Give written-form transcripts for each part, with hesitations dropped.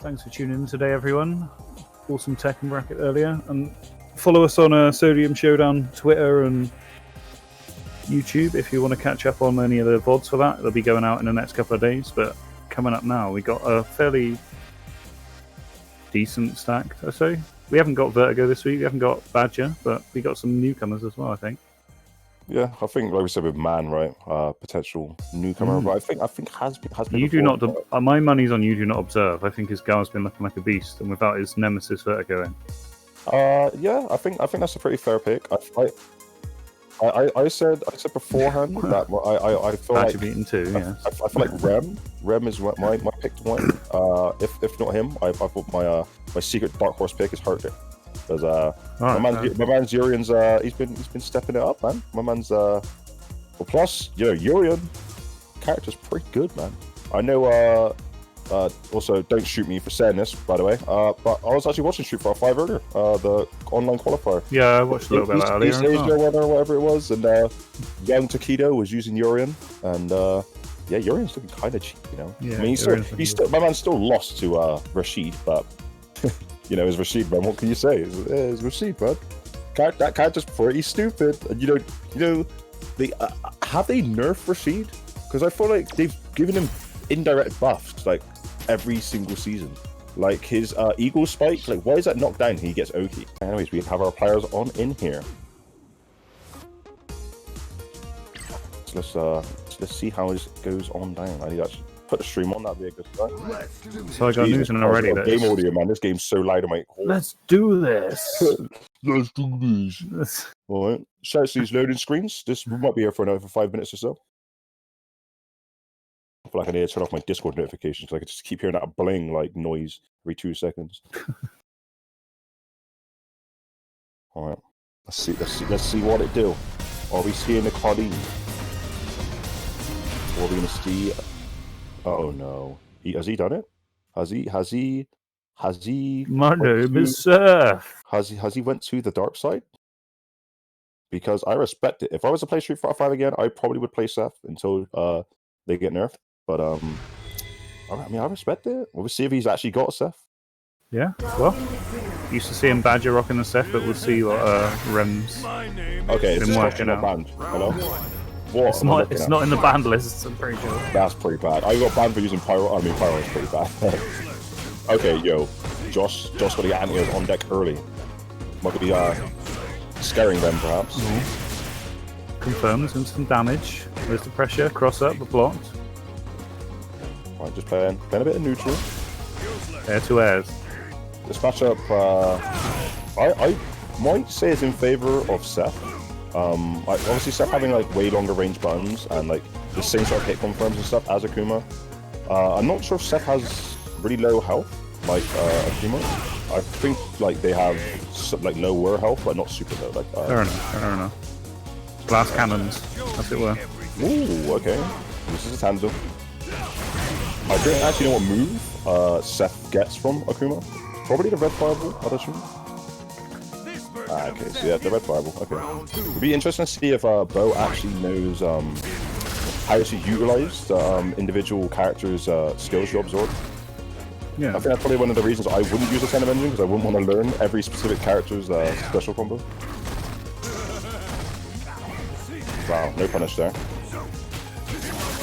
Thanks for tuning in today, everyone. Awesome Tekken bracket earlier. And follow us on Sodium Showdown Twitter and YouTube if you want to catch up on any of the VODs for that. They'll be going out in the next couple of days. But coming up now, we got a fairly decent stack, I say. We haven't got Vertigo this week. We haven't got Badger, but we got some newcomers as well, I think. Yeah, I think, like we said with Man, right? Potential newcomer, but I think has been. You do not. My money's on You Do Not Observe. I think his gal's been looking like a beast, and without his nemesis Vertigo in. Yeah, I think that's a pretty fair pick. I said beforehand that I feel Badger like beaten too. Yeah. I feel like Rem is my picked one. If not him, I put my secret dark horse pick is Hurt. Because my man's Urian's he's been stepping it up, man. My man's well, plus Urian character's pretty good, man. I know. Also, don't shoot me for saying this, by the way. But I was actually watching Street Fighter 5 earlier, the online qualifier. Yeah, I watched a little bit of that earlier. East Asia winner, or whatever it was, and young Takedo was using Urian, and yeah, Urian's looking kind of cheap, you know. Yeah, I mean, my man still lost to Rashid, but. It's Rashid, man. What can you say? It's Rashid, man. That character's pretty stupid. And they have they nerfed Rashid? Because I feel like they've given him indirect buffs like every single season. Like his Eagle Spike, like why is that knocked down? He gets Oki. Anyways, we have our players on in here. So let's see how this goes on down. I need to actually put the stream on, that'd be a good start. So I got news in already. Game audio, man. This game's so loud, mate. Let's do this. Let's do this. All right. Shout out to these loading screens. This might be here for another 5 minutes or so. I feel like I need to turn off my Discord notifications so I can just keep hearing that bling like noise every 2 seconds. All right. Let's see what it do. Are we seeing the Claudine? Or are we gonna see? Oh no! Has he done it? Has he? My name is Seth. Has he went to the dark side? Because I respect it. If I was to play Street Fighter 5 again, I probably would play Seth until they get nerfed. But I mean, I respect it. We'll see if he's actually got a Seth. Yeah. Well, used to see him Badger rocking the Seth, but we'll see what Rem's. Okay, it's working out. Banned. Hello. What? It's not in the banned list. I'm pretty sure. That's pretty bad. I got banned for using Pyro. I mean, Pyro is pretty bad. Okay, yo, Josh got the anti-airs on deck early. Might be scaring them, perhaps. Confirms instant damage. There's the pressure. Cross up, but blocked. Right, just playing a bit of neutral. Air to airs. This matchup, I might say is in favor of Seth. Obviously Seth having like way longer range buttons and like the same sort of hit confirms and stuff as Akuma. I'm not sure if Seth has really low health like Akuma. I think like they have like lower health but not super low. Like fair enough. Glass cannons, as it were. Ooh, okay. This is a tandem. I don't actually know what move Seth gets from Akuma. Probably the red fireball, I'd assume. Okay, so yeah, the red fireball. Okay. It'd be interesting to see if Bo actually knows how to utilize the individual characters' skills you absorb. Yeah. I think that's probably one of the reasons I wouldn't use a Tenem engine, because I wouldn't want to learn every specific character's special combo. Wow, no punish there.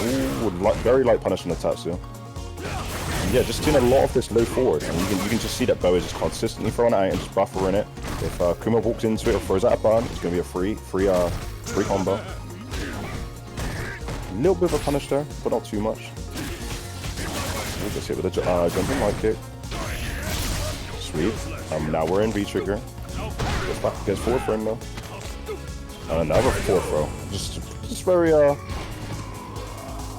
Ooh, very light punish on the Tatsu. Yeah, just doing a lot of this low forward, and you can just see that Bo is just consistently throwing it out and just buffering it. If Kuma walks into it or throws out a burn, it's going to be a free combo. A little bit of a punish there, but not too much. We'll just hit with a jumping light kick. Sweet. Now we're in V-trigger. Gets forward frame though. And another forward throw. Just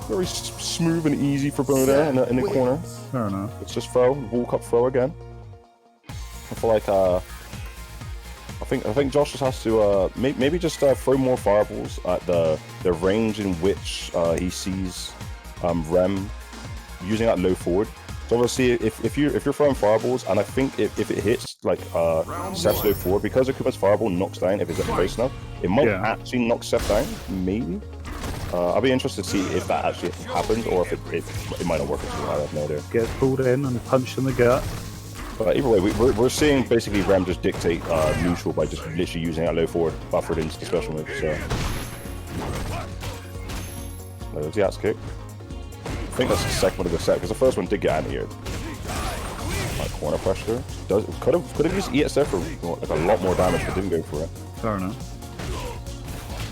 very smooth and easy for Bo there in the corner. Fair enough. It's just throw, walk up throw again. I feel like I think Josh just has to maybe just throw more fireballs at the range in which he sees Rem using that low forward. So obviously, if you're throwing fireballs, and I think if it hits like Seth's low forward, because Akuma's fireball knocks down if it's close enough, it might actually knock Seth down, maybe. I'll be interested to see if that actually happens or if it might not work. I have no idea. Gets pulled in and punched in the gut. But either way, we're seeing basically Rem just dictate neutral by just literally using that low forward buffered into the special move. So there's the axe kick. I think that's the second one of the set because the first one did get anti-aired. Like corner pressure. Could have used ESF for like a lot more damage, but didn't go for it. Fair enough.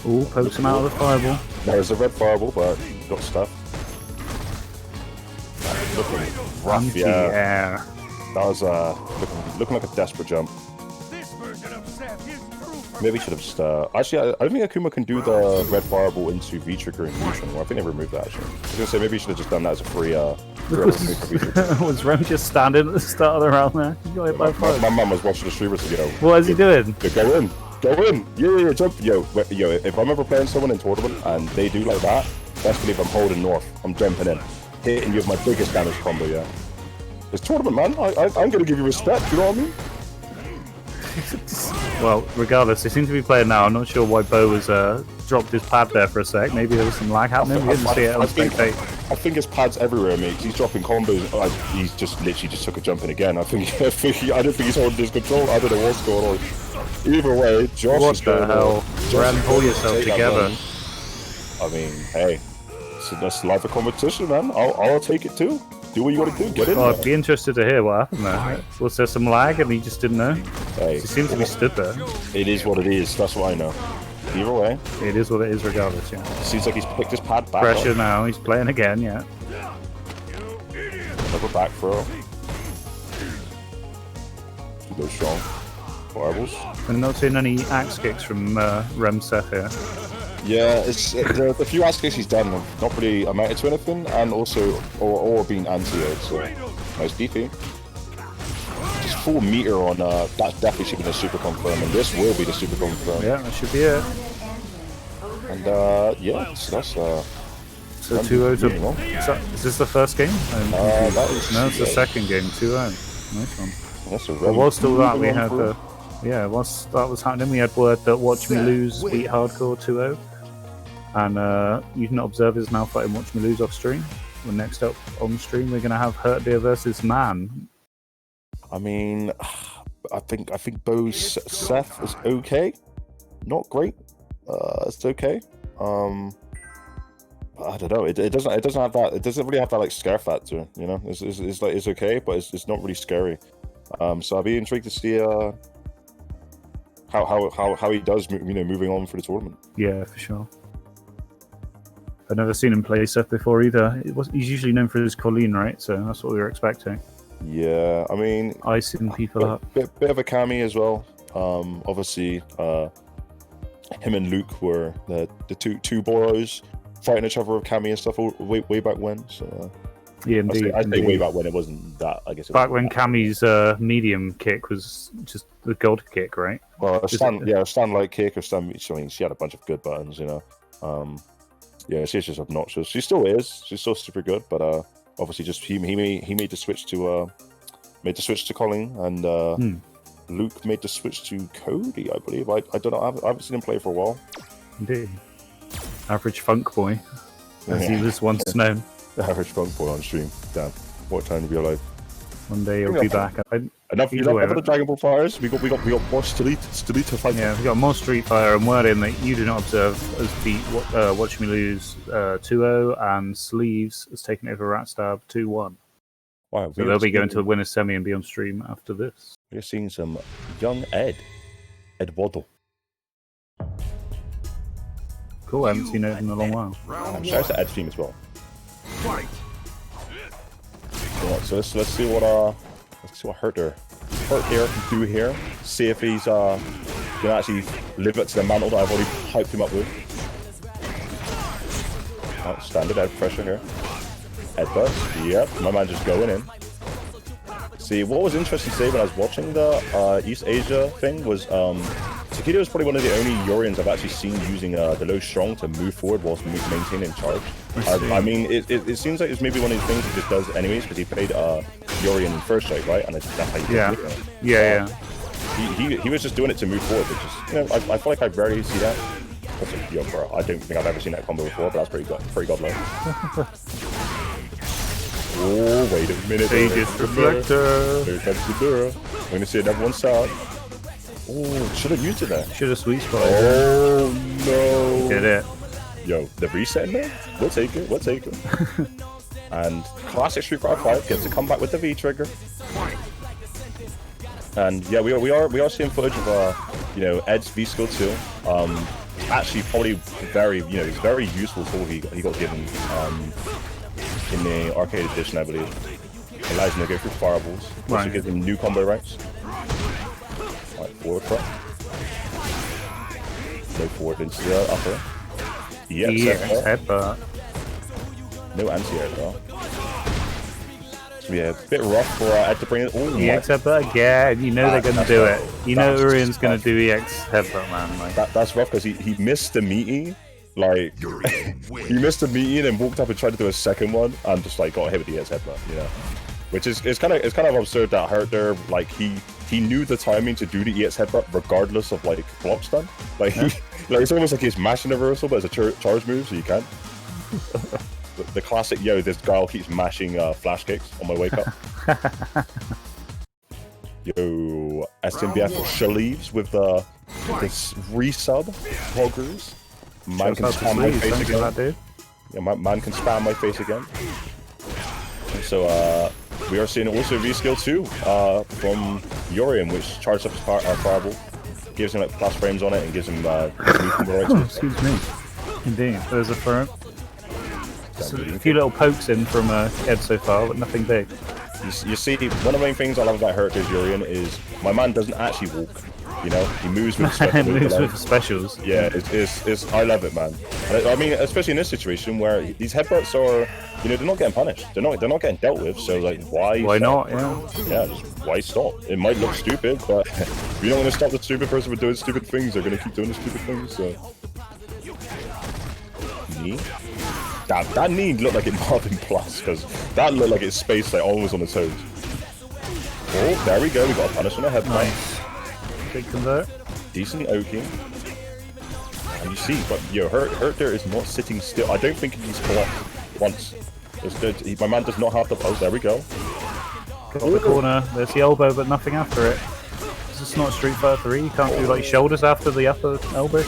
Ooh, pokes him out of the fireball. There's a red fireball, but got stuff. Looking rough, yeah. That was looking like a desperate jump. Maybe should have just actually I don't think Akuma can do the red fireball into V-trigger and neutral. I think they removed that actually. I was gonna say maybe you should have just done that as a free was Rem just standing at the start of the round there? My mum was watching the streamers to go. What is he doing? Go in. Yeah, jump. Yo, if I'm ever playing someone in tournament and they do like that, best believe I'm holding north. I'm jumping in. Hitting you with my biggest damage combo, yeah. It's tournament, man. I'm gonna give you respect, you know what I mean? Well, regardless, they seem to be playing now. I'm not sure why Bo has dropped his pad there for a sec. Maybe there was some lag happening. We didn't see it on spectate. I think his pad's everywhere, mate. He's dropping combos. He's just literally just took a jump in again. I don't think he's holding his control. I don't know what's going on. Either way, Josh what the hell? Ram, pull yourself together. I mean, hey, so that's life of competition, man. I'll take it too. Do what you got to do. Get in. I'd be interested to hear what happened there. Was there some lag and he just didn't know? Hey, he seems to be stood there. It is what it is. That's what I know. Either way, it is what it is, regardless. Yeah. Seems like he's picked his pad back. Pressure up. Now. He's playing again. Yeah. Double back throw. Go strong. Fireballs. I'm not seeing any axe kicks from Rem Seth here. Yeah, the few axe kicks he's done have not really amounted to anything, and also or been anti-aired. So nice DP. Just full meter on that definitely should be the super confirm, and this will be the super confirm. Yeah, that should be it. And yeah, so that's so 2-0 to. Is this the first game? That is no, it's the second game. 2-0. Nice one. That's a well, whilst all that we had yeah, whilst that was happening, we had word that Watch Me Lose beat Hardcore 2-0. And you can observe is now fighting Watch Me Lose off stream. And next up on stream, we're going to have Hurt Deer versus Man. I mean, I think Bo Seth is okay, not great. It's okay. I don't know. It doesn't have that. It doesn't really have that like scare factor. You know, it's like it's okay, but it's not really scary. So I'll be intrigued to see how he does. Moving on for the tournament. Yeah, for sure. I've never seen him play Seth before either. He's usually known for his Colleen, right? So that's what we were expecting. Yeah, I mean, icing people up. Bit of a Kami as well. Obviously, him and Luke were the two boros fighting each other with Kami and stuff way back when. So yeah, indeed. I say way back when it wasn't that. I guess back when Kami's medium kick was just the gold kick, right? Well, a stand light kick or stand. I mean, she had a bunch of good buttons, you know. Yeah, she's just obnoxious. She still is. She's still super good, but obviously, just he made the switch to Colleen, and Luke made the switch to Cody, I believe. I don't know. I haven't seen him play for a while. Indeed, average funk boy, as he was once known. The average funk boy on stream. Damn, what time to be alive. One day he'll be back. Enough of the Dragon Ball fighters. We got more street to fight. Yeah, we got more Street Fighter, and word in that you do not observe has beat Watch Me Lose 2-0, and Sleeves has taken over Ratstab 2-1. Wow, so they'll be going to the winner's semi and be on stream after this. We're seeing some young Ed Waddle. Cool, I haven't seen it in a long while. Shout out to Ed stream as well. Right, so let's see what Hurt Deer can do here. See if he's gonna actually live up to the mantle that I've already hyped him up with. Oh, standard Ed pressure here. Headbutt. Yep, my man just going in. See, what was interesting to say when I was watching the East Asia thing was Takedo is probably one of the only Yorians I've actually seen using the low strong to move forward whilst maintaining charge. I mean, it seems like it's maybe one of these things he just does anyways because he played Yorian in first strike, right? And that's how you yeah. He was just doing it to move forward, which is, you know, I feel like I rarely see that. Yo, bro, I don't think I've ever seen that combo before, but that's pretty godlike. Oh, wait a minute. Aegis Reflector. Here comes the Dura. We're going to see another one start. Oh, should have used it there. Should have sweet spotted. Oh, no. Did it. Yo, the reset in there? We'll take it. We'll take it. And classic Street Fighter 5 gets to come back with the V trigger. And yeah, we are seeing footage of Ed's V skill 2. Actually, probably very it's very useful tool he got given in the arcade edition, I believe. Allows him to go through fireballs. Also gives him new combo ranks. Right, forward throw. Go forward into the upper. Headbutt. No anti-air though. So yeah, a bit rough for Ed to bring it. Oh, EX headbutt again. You know they're gonna do it. You know Urian's gonna do EX headbutt, man. Like. That's rough because he missed the meaty. Like he missed the meaty and then walked up and tried to do a second one and just like got hit with the EX headbutt. Which is it's kind of absurd that hurt there. Like he knew the timing to do the EX headbutt regardless of like block stun. Like it's almost like he's mashing the reversal, but it's a charge move, so you can't. The classic, this guy keeps mashing flash kicks on my wake up. Yo, SMBF Shaleeves with this resub hoggers. Man can spam my face again. Yeah, man can spam my face again. And so we are seeing also V-Skill 2 from Urian, which charges up his fireball, gives him like plus frames on it, and gives him excuse me. Indeed, there's a firm. A few little pokes in from Ed so far, but nothing big. You see, one of the main things I love about Hurter's Urian is my man doesn't actually walk. He moves with specials. Yeah, it's I love it, man. I mean, especially in this situation where these headbutts are, they're not getting punished. They're not getting dealt with. So like, why not? Yeah, just why stop? It might look stupid, but if you don't want to stop the stupid person from doing stupid things, they're gonna keep doing the stupid things. So. That knee looked like it might have been plus, because that looked like it's spaced like almost on the toes. Oh, there we go. We got a punish on the head. Nice. Big convert. Decent Oki. And you see, but Hurt there is not sitting still. I don't think he's blocked once. My man does not have the. Oh, there we go. Got the corner. There's the elbow, but nothing after it. This is not Street Fighter 3. You can't do like shoulders after the upper elbow.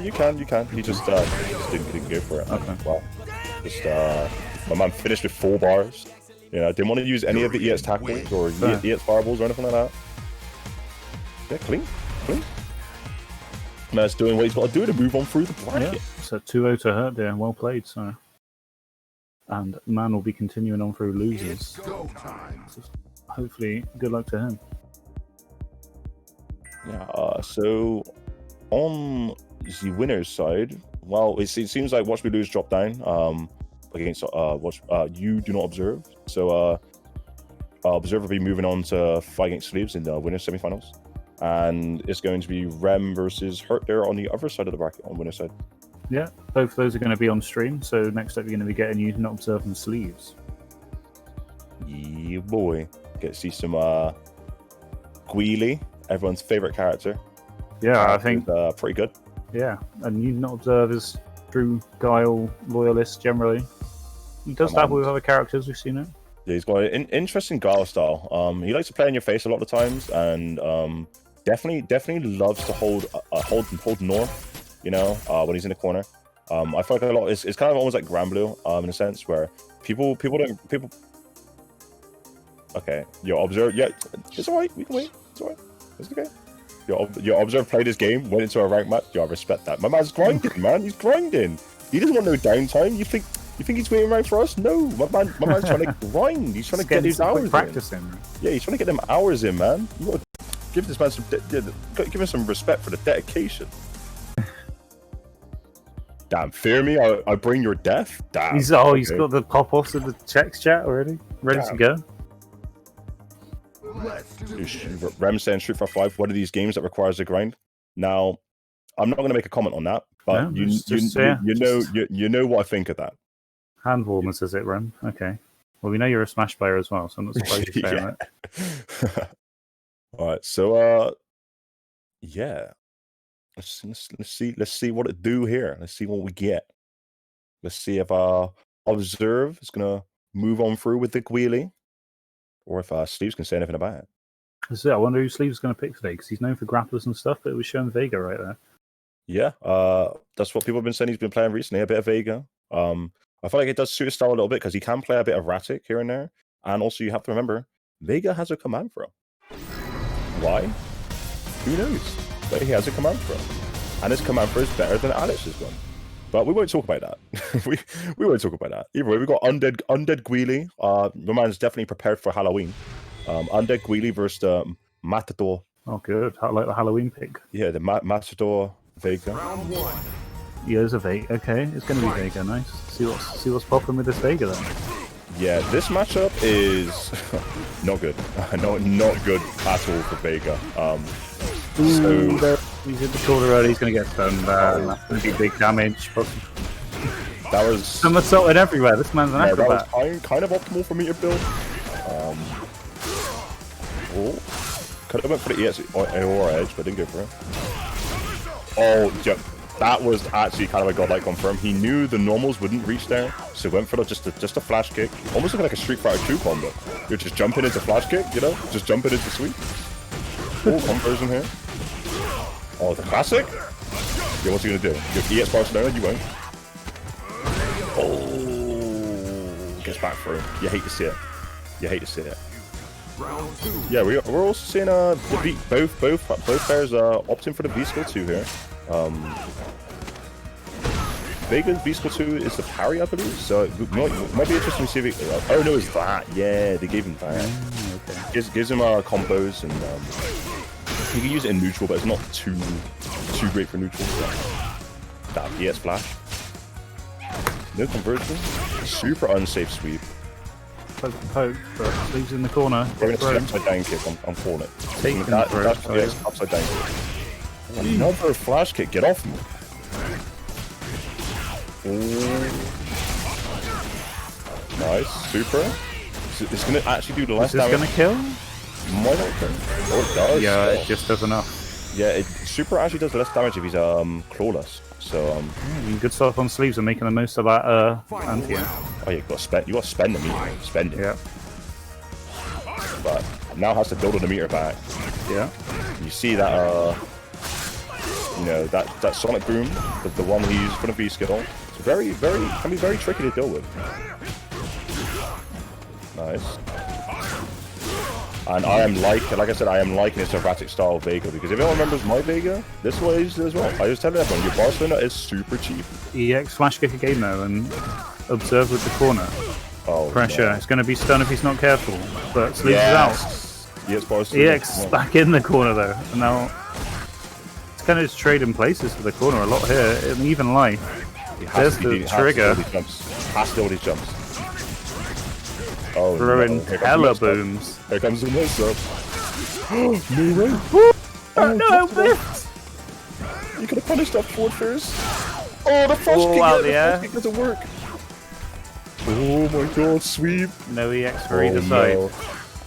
You can. He just didn't go for it. Okay. Well, my man finished with 4 bars. Didn't want to use any of the EX tackles or EX fireballs or anything like that. Yeah, clean. Man's doing what he's got to do to move on through the bracket. Yeah, so 2-0 to Hurt there. Well played, so. And man will be continuing on through losers. So hopefully, good luck to him. Yeah, so on the winner's side, well, it seems like Watch Me Lose dropped down against You Do Not Observe. So Observer will be moving on to fight against Sleeves in the winner's semifinals. And it's going to be Rem versus Hurt there on the other side of the bracket on winner's side. Yeah, both of those are going to be on stream. So next up, you're going to be getting You Do Not Observe and Sleeves. Yeah, boy. Get to see some Guile, everyone's favorite character. Yeah, I think pretty good. Yeah, and You Do Not Observe is true Guile loyalist generally. He does dabble with other characters. We've seen it. Yeah, he's got an interesting Guile style. He likes to play in your face a lot of the times, and definitely loves to hold north. When he's in the corner. I feel like a lot. It's kind of almost like Granblue, in a sense where people. Okay, your Observe. Yeah, it's alright. We can wait. It's alright. It's okay. Your Observe played his game, went into a rank match. I respect that. My man's grinding, man. He's grinding. He doesn't want no downtime. You think he's waiting around for us? No, my man's trying to grind. He's trying to get his hours practicing. In. Yeah, he's trying to get them hours in, man. You got to give this man give him some respect for the dedication. Damn, fear me, I bring your death. Damn. He's got the pop-offs of the checks chat already, ready to go. Rem saying Street Fighter 5, one of these games that requires a grind. Now, I'm not going to make a comment on that, but you know what I think of that. Hand warmers, is it, Rem? Okay. Well, we know you're a Smash player as well, so I'm not surprised you're saying that. All right, so yeah. Let's see what it do here. Let's see what we get. Let's see if Observe is gonna move on through with the Guili, or if Sleeves can say anything about it. So I wonder who Sleeves going to pick today, because he's known for grapplers and stuff, but it was showing Vega right there. Yeah, that's what people have been saying. He's been playing recently, a bit of Vega. I feel like it does suit his style a little bit because he can play a bit erratic here and there. And also, you have to remember, Vega has a command throw. Why? Who knows? But he has a command throw, and his command throw is better than Alex's one. But we won't talk about that. we won't talk about that. Either way, we got Undead Guili. My man's definitely prepared for Halloween. Undead Guili versus Matador. Oh, good. I like the Halloween pick. Yeah, the Matador Vega. Round 1. Yeah, there's a Vega. Okay, it's going to be Vega. Nice. See what's popping with this Vega then. Yeah, this matchup is not good. Not good at all for Vega. So he's in the corner early. He's going to get stunned. That's going to be big damage. But that was somersaulting everywhere. This man's an acrobat. That was kind of optimal for me to build. Could have went for the EX Aura Edge, but didn't go for it. Oh, yeah, that was actually kind of a godlike confirm. He knew the normals wouldn't reach there, so went for just a flash kick. Almost looking like a Street Fighter 2 combo. You're just jumping into flash kick, you know? Just jumping into sweep. Full conversion here. Oh, the classic? Yeah, what's he gonna do? Your EX Barcelona, you won't. Oh, gets back through. You hate to see it. You hate to see it. Round 2. Yeah, we're also seeing both players opting for the V-Skill 2 here. Vega's V-Skill 2 is the parry, I believe, so it might be interesting to see if it... Oh, no, it's that. Yeah, they gave him that. Okay. Gives him combos, and you can use it in neutral, but it's not too great for neutral. That ES flash. No conversion. Super unsafe sweep. Poke, but Sleeves in the corner. We're going to see upside down kick. I'm calling it. That's upside down kick. Another flash kick. Get off me. Ooh. Nice. Super. It's going to actually do the less damage. Is this going to kill? Might not kill. Oh, it does. Yeah, it just does enough. Yeah, Super actually does less damage if he's clawless. So good stuff on Sleeves and making the most of that anti. Oh, you got to spend the meter. Spend it. Yeah. But now has to build on the meter back. Yeah. You see that that Sonic Boom, the one he used for the V skill. It's can be very tricky to deal with. Nice. And I am like I said, I am liking this erratic style Vega, because if anyone remembers my Vega, this way as well. I was telling everyone, your Barcelona is super cheap. EX flash kick again though, and observe with the corner. Oh, pressure. No. It's going to be stun if he's not careful. But Sleeves is out. Yes, Barcelona. EX back in the corner though, and now it's kind of just trading places for the corner a lot here. In even life, there's the trigger. Has to do all these jumps. Oh, throwing hella booms. Here comes the mess up. No way. Oh, no, missed. You could have punished that forward first. Oh, the flash kick. Out the air. Kick doesn't work. Oh my god, sweep. No EX for either side.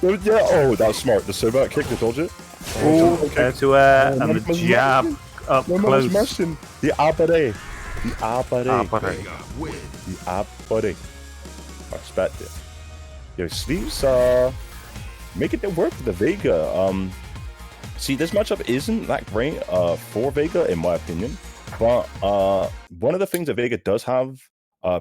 No, yeah, oh, that was smart. The Sobat kick to dodge it. Oh, air to air, and the jab up close. The abare. The abare. The abare. I respect it. Yo, Sleeves making it work for the Vega. See, this matchup isn't that great for Vega, in my opinion. But one of the things that Vega does have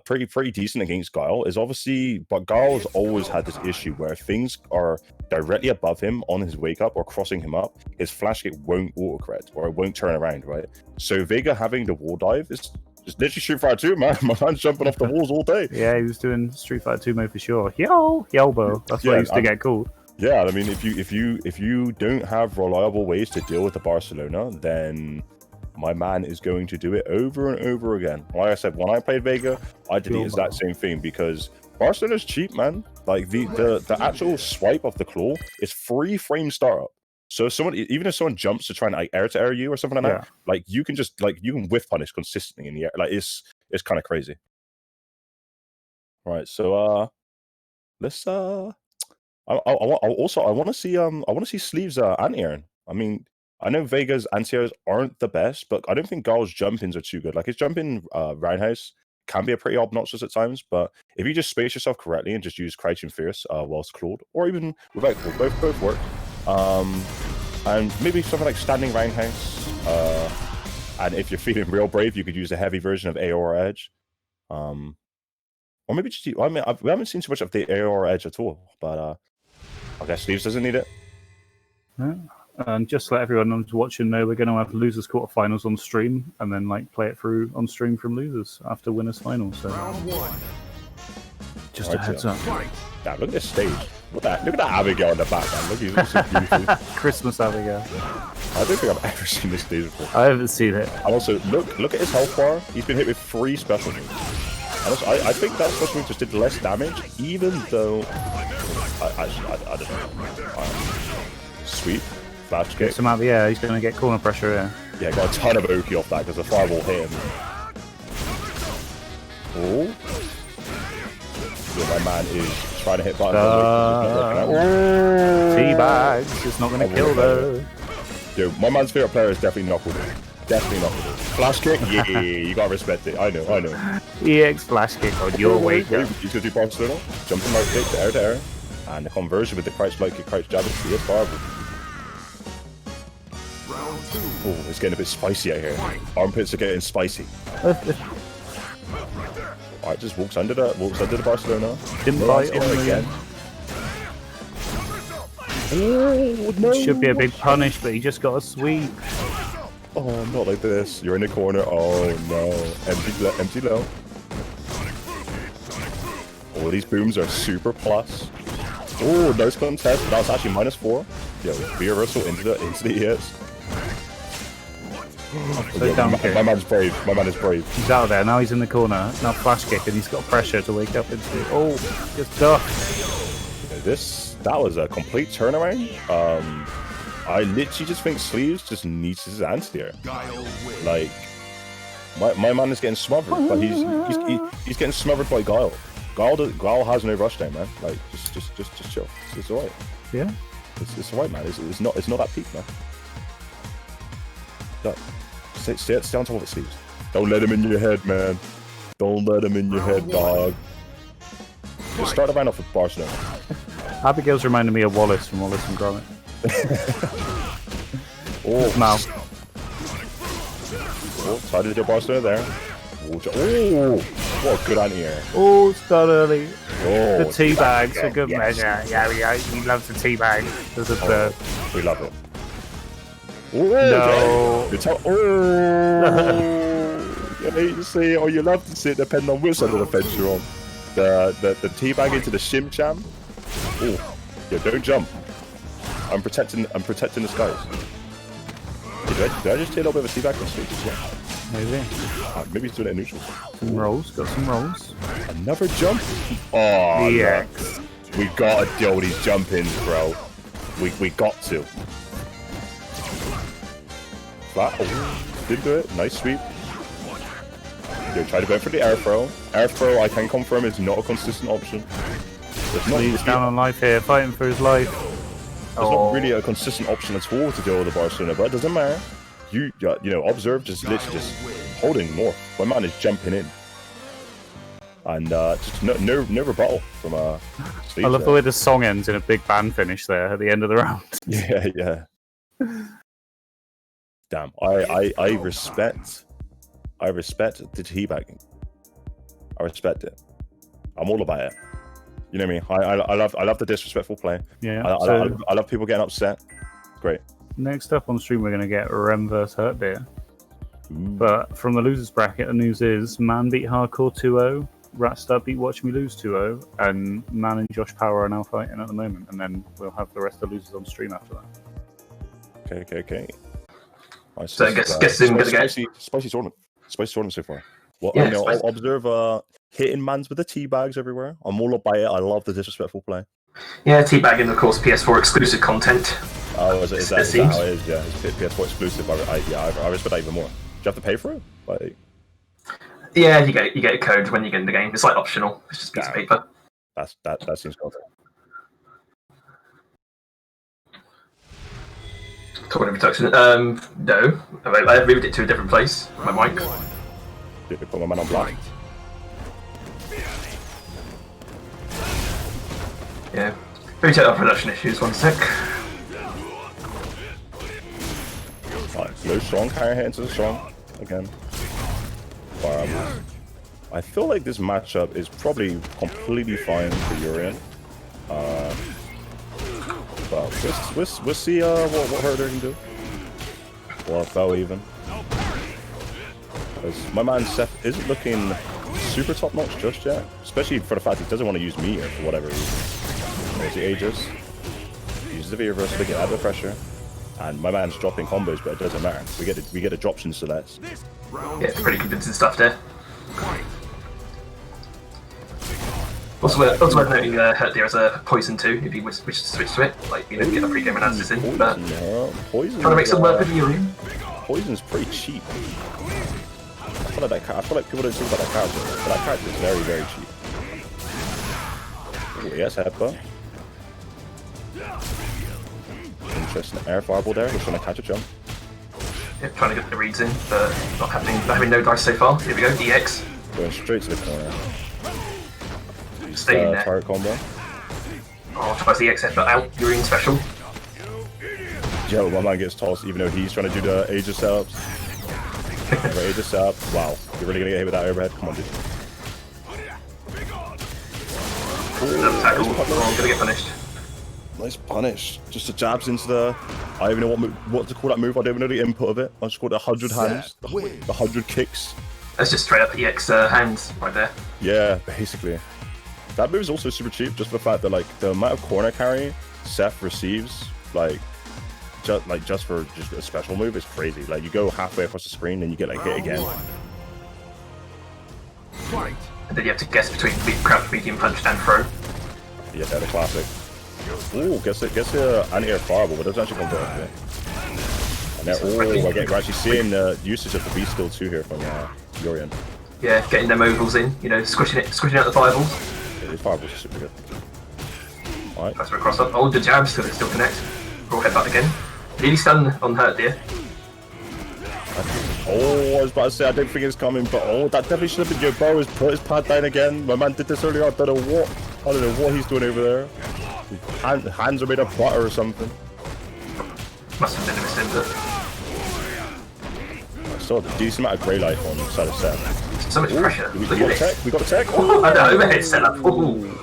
pretty decent against Guile is obviously, but Guile's always had this issue where if things are directly above him on his wake up or crossing him up, his flash kick won't autocorrect or it won't turn around, right? So Vega having the wall dive is just literally Street Fighter 2, man. My man's jumping off the walls all day. Yeah, he was doing Street Fighter 2 mode for sure. Yelbow. That's what he used to get called. Yeah, I mean, if you don't have reliable ways to deal with the Barcelona, then my man is going to do it over and over again. Like I said, when I played Vega, I did the exact same thing because Barcelona's cheap, man. Like the actual swipe of the claw is 3 frame startup. So even if someone jumps to try and like air to air you or something like that, like you can just you can whiff punish consistently in the air. Like it's kind of crazy. Right, so let's I want to see Sleeves anti-airing. I mean, I know Vega's anti-airs aren't the best, but I don't think Garl's jump-ins are too good. Like his jump-in roundhouse can be a pretty obnoxious at times, but if you just space yourself correctly and just use Crouching Fierce whilst clawed, or even without clawed, both work. And maybe something like Standing Roundhouse. And if you're feeling real brave, you could use a heavy version of AOR Edge. Or maybe just, we haven't seen too much of the AOR Edge at all, but I guess Sleeves doesn't need it. Yeah. And just to let everyone who's watching know, we're going to have losers quarterfinals on stream, and then like play it through on stream from losers after winners finals. So just a heads up. Damn, look at this stage. Look at that Abigail in the back, man. Look, he's so beautiful. Christmas Abigail. I don't think I've ever seen this stage before. I haven't seen it. And also, look at his health bar. He's been hit with 3 special moves. And also, I think that special move just did less damage, even though I don't know. Sweet. Flash kick. Gets him out of the air, he's going to get corner pressure here. Yeah, got a ton of Oki off that because the fireball hit him. Oh. Yeah, my man is trying to hit buttons. Teabags, it's not going to kill though. Yo, my man's favorite player is definitely Knuckle. Definitely Knuckle. Flash kick? Yeah, you gotta respect it. I know. EX flash kick on your way down. He's going to do Barcelona. Jumping light kick to air. And the conversion with the crouch light kick, crouch jab is horrible. Oh, it's getting a bit spicy out here. Armpits are getting spicy. Alright, just walks under the Barcelona. Didn't bite on again. Oh, no. Should be a big punish, but he just got a sweep. Oh, not like this. You're in the corner. Oh no. Empty low. Oh, these booms are super plus. Oh, nice contest. That was actually -4. Yo, reversal into the ES. My man's brave. My man is brave. He's out there. Now he's in the corner. Now flash kick, and he's got pressure to wake up into it. Oh, just duck. That was a complete turnaround. I literally just think Sleeves just needs his anti-air. Like, my man is getting smothered, but he's getting smothered by Guile. Guile has no rush time, man. Like, just chill. It's alright. Yeah. It's alright, man. It's not that peak, man. Look, stay on top of it, Sleeves. Don't let him in your head, man. Don't let him in your head, dog. Just start the round off with Barcelona. Abigail's reminding me of Wallace from Wallace and Gromit. Mouth. Tried to do Barcelona there. Oh, what a good anti-air. Oh, it's done early. Oh, the teabags are good measure. Yeah, he loves the teabag. There's a we love it. No. You hate to see it or you love to see it, depending on which side of the fence you're on. The teabag into the shim sham. Oh, yeah, don't jump. I'm protecting the skies. Did I just take a little bit of a teabag from Sweet as well? Maybe. Maybe he's doing it in neutral. Some rolls, got some rolls. Another jump? Oh, EX. We gotta deal with these jump-ins, bro. We got to. Flat. Oh, didn't do it. Nice sweep. Yo, try to go for the air throw. Air throw, I can confirm, is not a consistent option. He's down on life here, fighting for his life. It's not really a consistent option at all to deal with the Barcelona, but it doesn't matter. You know, Observe just literally just holding north. My man is jumping in. And just no rebuttal from Steve. I love the way the song ends in a big band finish there at the end of the round. Yeah. Damn, I respect the teabagging. I respect it. I'm all about it. You know what I mean? I love the disrespectful play. Yeah. I love people getting upset. Great. Next up on stream, we're going to get Rem vs Hurt Beer. But from the losers bracket, the news is Man beat Hardcore 2-0, Ratstar beat Watch Me Lose 2-0, and Man and Josh Power are now fighting at the moment. And then we'll have the rest of the losers on stream after that. Okay. So I guess going to get spicy tournament. Spicy tournament so far. Well, yeah, I'll observe hitting mans with the teabags everywhere. I'm all about it. I love the disrespectful play. Yeah, teabagging, of course, PS4 exclusive content. Oh, is that how it is? Yeah, it's PS4 exclusive. I respect that even more. Do you have to pay for it? Like, yeah, you get a code when you get in the game. It's like optional. It's just a piece of paper. That seems cool. Corner protection. No. I moved it to a different place. My mic. Did they put my man on black? Yeah. Maybe check out production issues. 1 sec. Alright, low strong, carry hit into the strong again. Firearms. I feel like this matchup is probably completely fine for Urian. But we'll see what Herder can do. Or Bow even. My man Seth isn't looking super top notch just yet. Especially for the fact he doesn't want to use meter for whatever reason. There's the Aegis. Uses the V-reverse to get out of the pressure. And my man's dropping combos, but it doesn't matter. We get a droption selects. Yeah, it's pretty convincing stuff there. Also worth noting Hurt there as a poison too, if you wish to switch to it. Like, you know, get a pre-game analysis in. But Poison, trying to make some work with Urian. Poison's pretty cheap. I feel like people don't talk about that character, but that character is very, very cheap. Oh, yes, Headbutt. Interesting air fireball there, just trying to catch a jump. Yep, trying to get the reads in, but not having no dice so far. Here we go, EX. Going straight to the corner. Stay in there. Turret combo. Oh, tries the EX but out. Urian special. Yo, my man gets tossed even though he's trying to do the Aegis setups. Aegis setup. Wow, you're really gonna get hit with that overhead? Come on, dude. Tackle. Oh, I'm gonna get punished. Nice punish. Just the jabs into the... I don't even know what to call that move. I don't even know the input of it. I just call it 100 hands. The 100 kicks. That's just straight up EX hands right there. Yeah, basically. That move is also super cheap, just for the fact that like the amount of corner carry Seth receives, just for a special move is crazy. Like you go halfway across the screen and you get like hit again. And then you have to guess between crouch, medium punch, and throw. Yeah, the classic. Ooh, gets the anti-air fireball, but it doesn't actually convert it. And then, we're actually seeing the usage of the beast skill too here from Urian. Yeah, getting them ovals in, you know, squishing out the fireballs. Yeah, these fireballs are super good. Alright. That's where cross up. Oh, the jabs till it still connects. Raw headbutt again. Really stun on Hurt there. Oh, I was about to say, I don't think it's coming, but oh, that definitely should have been your bow. Has put his pad down again. My man did this earlier. I don't know what he's doing over there. His hands are made of butter or something. Must have been a mistake. I still have a decent amount of grey life on the side of Seth. So much pressure. We got a tech. We got a tech. Oh, I know, overhead setup. Ooh.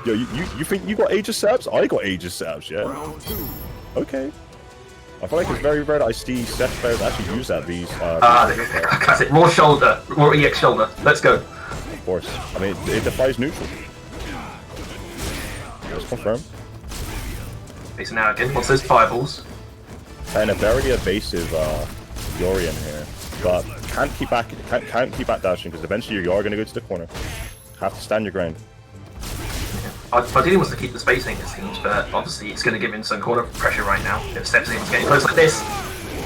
Yo, you think you got Aegis setups? I got Aegis setups, yeah. Okay. I feel like it's very rare that I see Seth players actually use that these. Classic. Raw shoulder. Raw EX shoulder. Let's go. Of course. I mean, it defies neutral. Let's confirm. So now again, what's those fireballs? And a very evasive Urian here, but can't keep back dashing because eventually you are going to go to the corner. Have to stand your ground. Ideally wants to keep the spacing, it seems, but obviously it's going to give him some corner pressure right now. If steps in, getting close like this.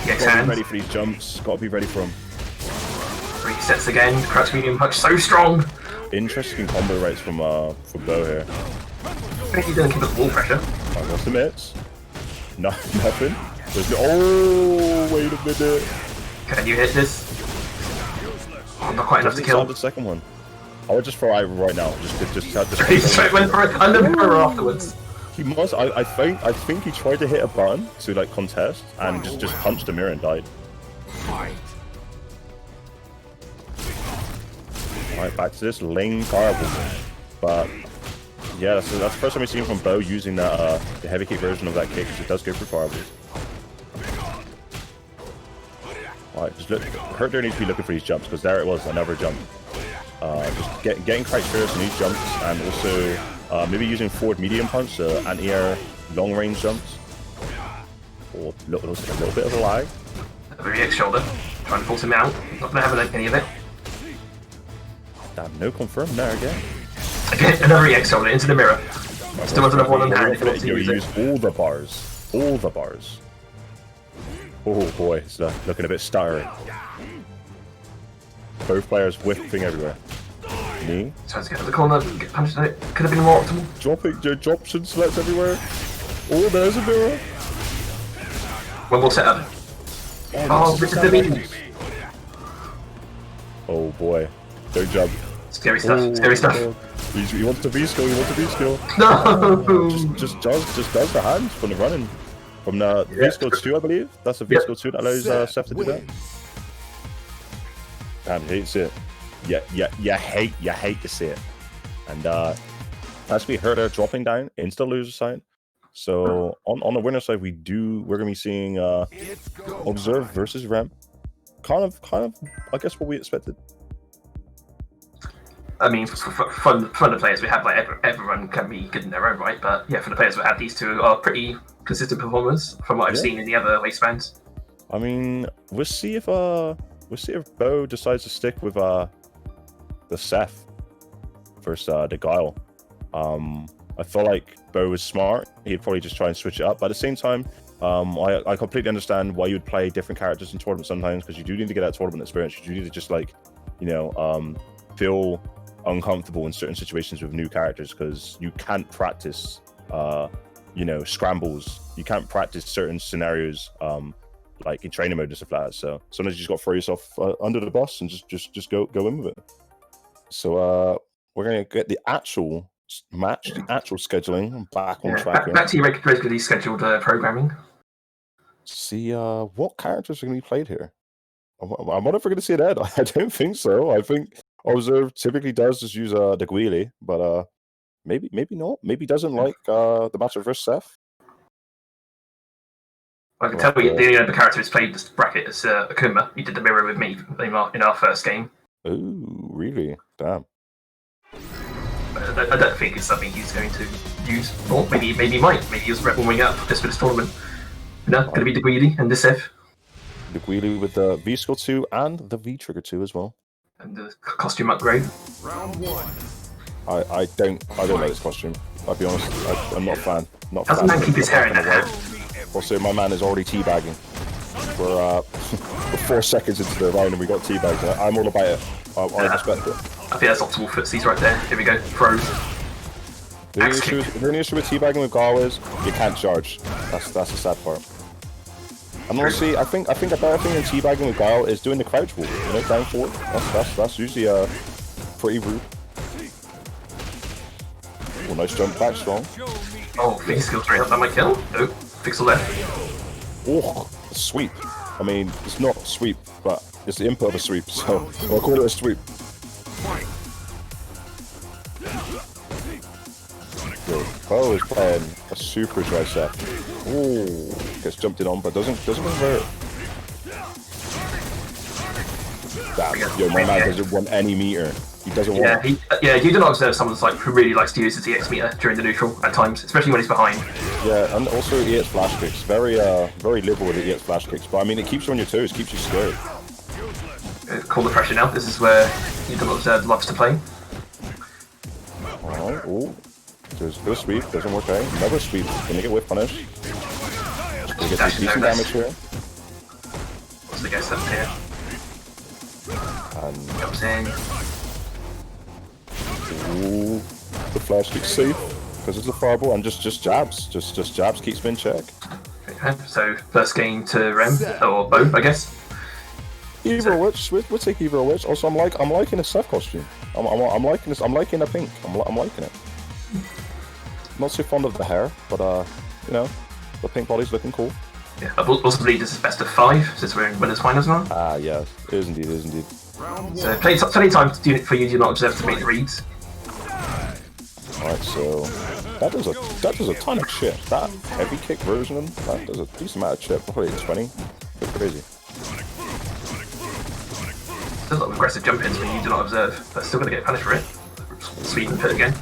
Gotta be ready for these jumps. Gotta be ready for them. Resets again. Crouch medium punch, so strong. Interesting combo rates from Bo here. I think he's going to keep up wall pressure. Alright, what's the mitts? No, nothing. Oh, wait a minute. Can you hit this? Oh, not quite enough to kill. The second one. I would just throw Ivor right now. Just He straight went for it under the mirror afterwards. He must. I think he tried to hit a button to like contest and just punched the mirror and died. Alright, back to this lane fireball. But yeah, that's the first time we've seen from Bo using that the heavy kick version of that kick, because it does go through fireballs. Alright, just look. Hurt there needs to be looking for these jumps, because there it was, another jump. Just getting crouch first on these jumps, and also maybe using forward medium punch, anti-air long range jumps. Or looks like a little bit of a lag. Very shoulder, trying to force him out. Not gonna have any of it. Damn, no confirm there again. Again, another EX shoulder into the mirror. Still has another one on hand if he wants to use it. Use all the bars. All the bars. Oh boy, it's looking a bit stuttery. Both players whipping everywhere. Knee. Tries to get to the corner, get punched in it. Could have been more optimal. Dropping, your drops and selects everywhere. Oh, there's a mirror. One more setup. Oh, this is the beat. Oh boy. Don't jump. Scary stuff, scary stuff. He wants to V-skill, he wants to V-skill. No! Just does the hands from the running. From the V-skill 2, I believe. That's a V-skill 2 that allows Seth to do that. Damn, he hates it. You hate to see it. And as we heard her dropping down into the loser side. So on the winner side, we're gonna be seeing Observe versus Rem. Kind of, I guess what we expected. I mean, for the players we have, like everyone can be good in their own right, but yeah, for the players we have, these two are pretty consistent performers from what I've seen in the other Waistmans. I mean, we'll see if Bo decides to stick with the Seth versus the Guile. I feel like Bo was smart. He'd probably just try and switch it up, but at the same time, I completely understand why you'd play different characters in tournaments sometimes, because you do need to get that tournament experience. You do need to just feel uncomfortable in certain situations with new characters, because you can't practice scrambles. You can't practice certain scenarios like in training mode and stuff like that. So sometimes you just got to throw yourself under the bus and just go in with it. So we're gonna get the actual match, the actual scheduling back on track. Back to your regularly scheduled programming. See what characters are gonna be played here. I wonder if we're gonna see that. I don't think so. I think Observe typically does just use the Guile, but maybe not. Maybe doesn't like the match versus Seth. I can tell you the other character who's played this bracket is Akuma. He did the mirror with me in our first game. Oh, really? Damn. I don't think it's something he's going to use. Or maybe he might. Maybe he's warming up just for this tournament. No, going to be the Guile and the Seth. The Guile with the V-Skill 2 and the V-Trigger 2 as well. And the costume upgrade. Round 1. I don't like this costume. I'll be honest. I'm not a fan. Doesn't man keep his hair in that hat? Also, my man is already teabagging. We're 4 seconds into the round and we got teabagged. I'm all about it. I respect it. I think that's optimal footsies right there. Here we go. Throws. The only issue with teabagging with Gao is you can't charge. That's the sad part. And honestly, I think a better thing than teabagging with Gao is doing the crouch walk. Down forward. That's usually pretty rude. Oh, nice jump back, strong. Oh, fix skill 3 up, that might kill? Nope. Pixel left. Oh, sweep. I mean, it's not sweep, but it's the input of a sweep, so I'll call it a sweep. Bo is playing a super dry set. Oh, gets jumped in on, but doesn't convert. Damn, yo, my man doesn't want any meter. He doesn't want. You do not observe someone who really likes to use his EX meter during the neutral at times, especially when he's behind. Yeah, and also EX flash kicks. Very liberal with the EX flash kicks, but I mean, it keeps you on your toes, keeps you scared. Call the pressure now. This is where you do not observe loves to play. Alright, oh. There's no sweep, doesn't work out. Another sweep, gonna get whip punish. Gonna get some decent damage here. What's the ghost up here? And Jumps in. ooh, the flash kick's safe because it's a fireball and just jabs. Just jabs keeps me in check. Okay, so first game to Rem or Bo, I guess. Either or which, we'll take either or which. Also, I'm liking the Seth costume. I'm liking this. I'm liking the pink. I'm liking it. Not so fond of the hair, but the pink body's looking cool. Yeah, I also believe this is best of 5 since we're in winners finals now. Ah, yeah, it is indeed. So plenty of time for you to not observe to make the reads. Alright, so that does a ton of chip. That heavy kick version, that does a decent amount of chip. Probably 20. Pretty crazy. There's a lot of aggressive jump ins when you do not observe, but still going to get punished for it. Sweep and pit again.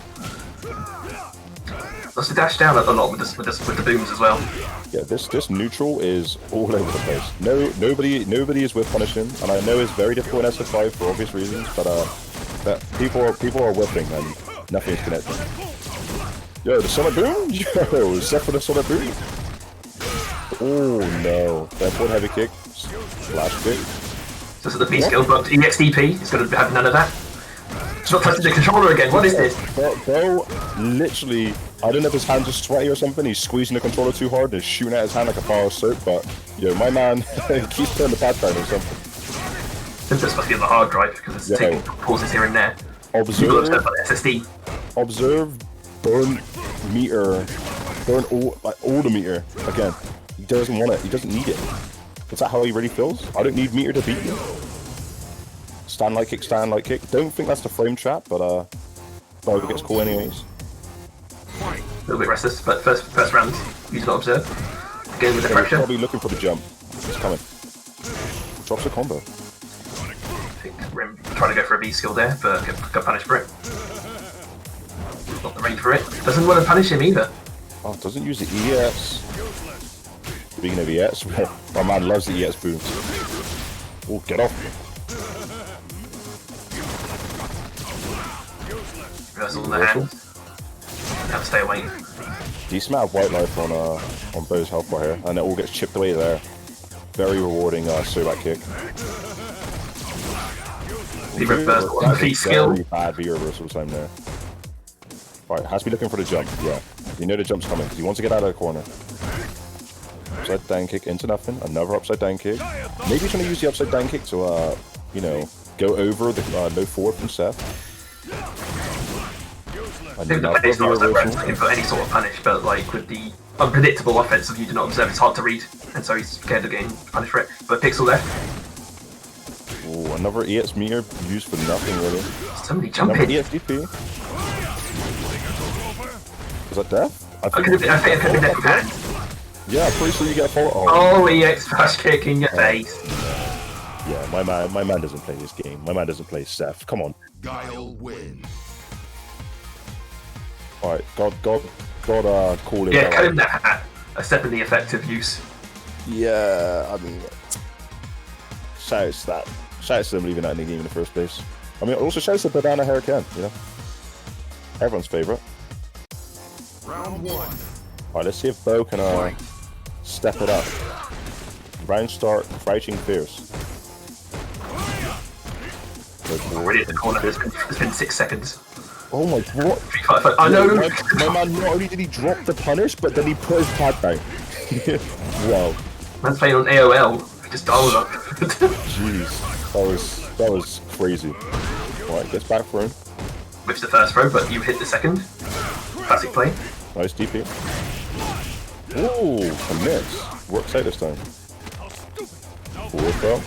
Lots to dash down a lot with the booms as well. Yeah, this neutral is all over the place. Nobody is whip punishing, and I know it's very difficult in SF5 for obvious reasons, but that people are whipping and nothing's connecting. Yo, the solid boom! Yo, except for the solid boom. Oh no, that one heavy kick, flash kick. So this is the V skill, but EXDP is going to have none of that. He's not touching the controller again. What is this? Bro, literally, I don't know if his hands are sweaty or something. He's squeezing the controller too hard and he's shooting at his hand like a bar of soap. But yo, my man keeps turning the pad down or something. This must be on the hard drive because it's taking pauses here and there. Observe SSD. Observe burn meter, burn all the meter again. He doesn't want it. He doesn't need it. Is that how he really feels? I don't need meter to beat you. Stand like kick, stand like kick. Don't think that's the frame trap, but Bob gets cool anyways. A little bit restless, but first round, you do not observe. Again with the pressure. Probably looking for the jump. It's coming. Drops a combo. I think Rim trying to go for a V skill there, but got punished for it. Not the range for it. Doesn't want to punish him either. Oh, doesn't use the ES. Speaking of ES, my man loves the ES booms. Oh, get off. Reversal in the hand. Have to stay away. Decent amount of white life on Bo's health bar here, and it all gets chipped away there. Very rewarding Sobat kick. The reversal on V skill. Very bad V reversal time there. Alright, has to be looking for the jump, yeah. You know the jump's coming, because he wants to get out of the corner. Upside down kick into nothing, another upside down kick. Maybe he's going to use the upside down kick to, you know, go over the no forward from Seth. I think the player's not looking for any sort of punish, but like with the unpredictable offense of you do not observe, it's hard to read, and so he's scared of getting punished for it. But Pixel left. Oh, another EX meter used for nothing really. Somebody jumping. EX DP. Is that death? I think it could be death with hand. Yeah, pretty sure you get a follow. Oh, EX flash kick in your face. Yeah, my man doesn't play this game. My man doesn't play Seth. Come on. Guile win. Alright, God, call him. Yeah, cut him that. A step in the effective use. Yeah, I mean, shout out to that. Shout out to them leaving that in the game in the first place. I mean, also shout out to Banana Hurricane, you know? Everyone's favourite. Round one. Alright, let's see if Bo can step it up. Round start, crouching fierce. Already at the corner, it's been 6 seconds. Oh my god. I know! My man, not only did he drop the punish, but then he put his pad down. Wow. Man's playing on AOL, just dialed up. Jeez, that was crazy. Alright, gets back for him. Whips the first throw, but you hit the second. Classic play. Nice DP. Ooh, a miss. Works out this time. Forward throw.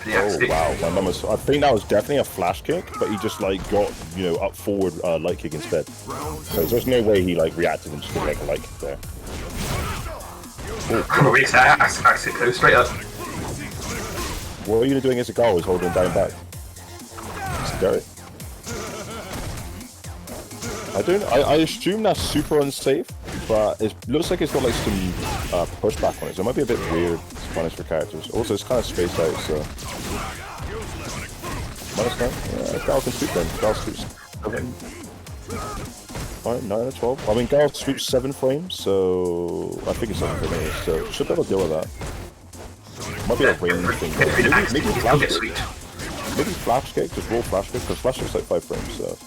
Oh wow, my man was, I think that was definitely a flash kick, but he just like got, you know, up forward light kick instead. So there's no way he like reacted and just did like a light kick there. Go straight up. What are you doing as a goal? Is holding him down back. Scary. I assume that's super unsafe, but it looks like it's got like some pushback on it, so it might be a bit weird to punish for characters. Also, it's kind of spaced out, so... -9? Yeah, Gal can sweep then. Gal sweeps 7. Alright, 9 or 12. I mean, Gal sweeps 7 frames, so... I think it's 7 frames, so should be able to deal with that. Might be a range thing. Maybe flash kick. Maybe flash kick, just roll flash kick, because flash kick's like 5 frames, so...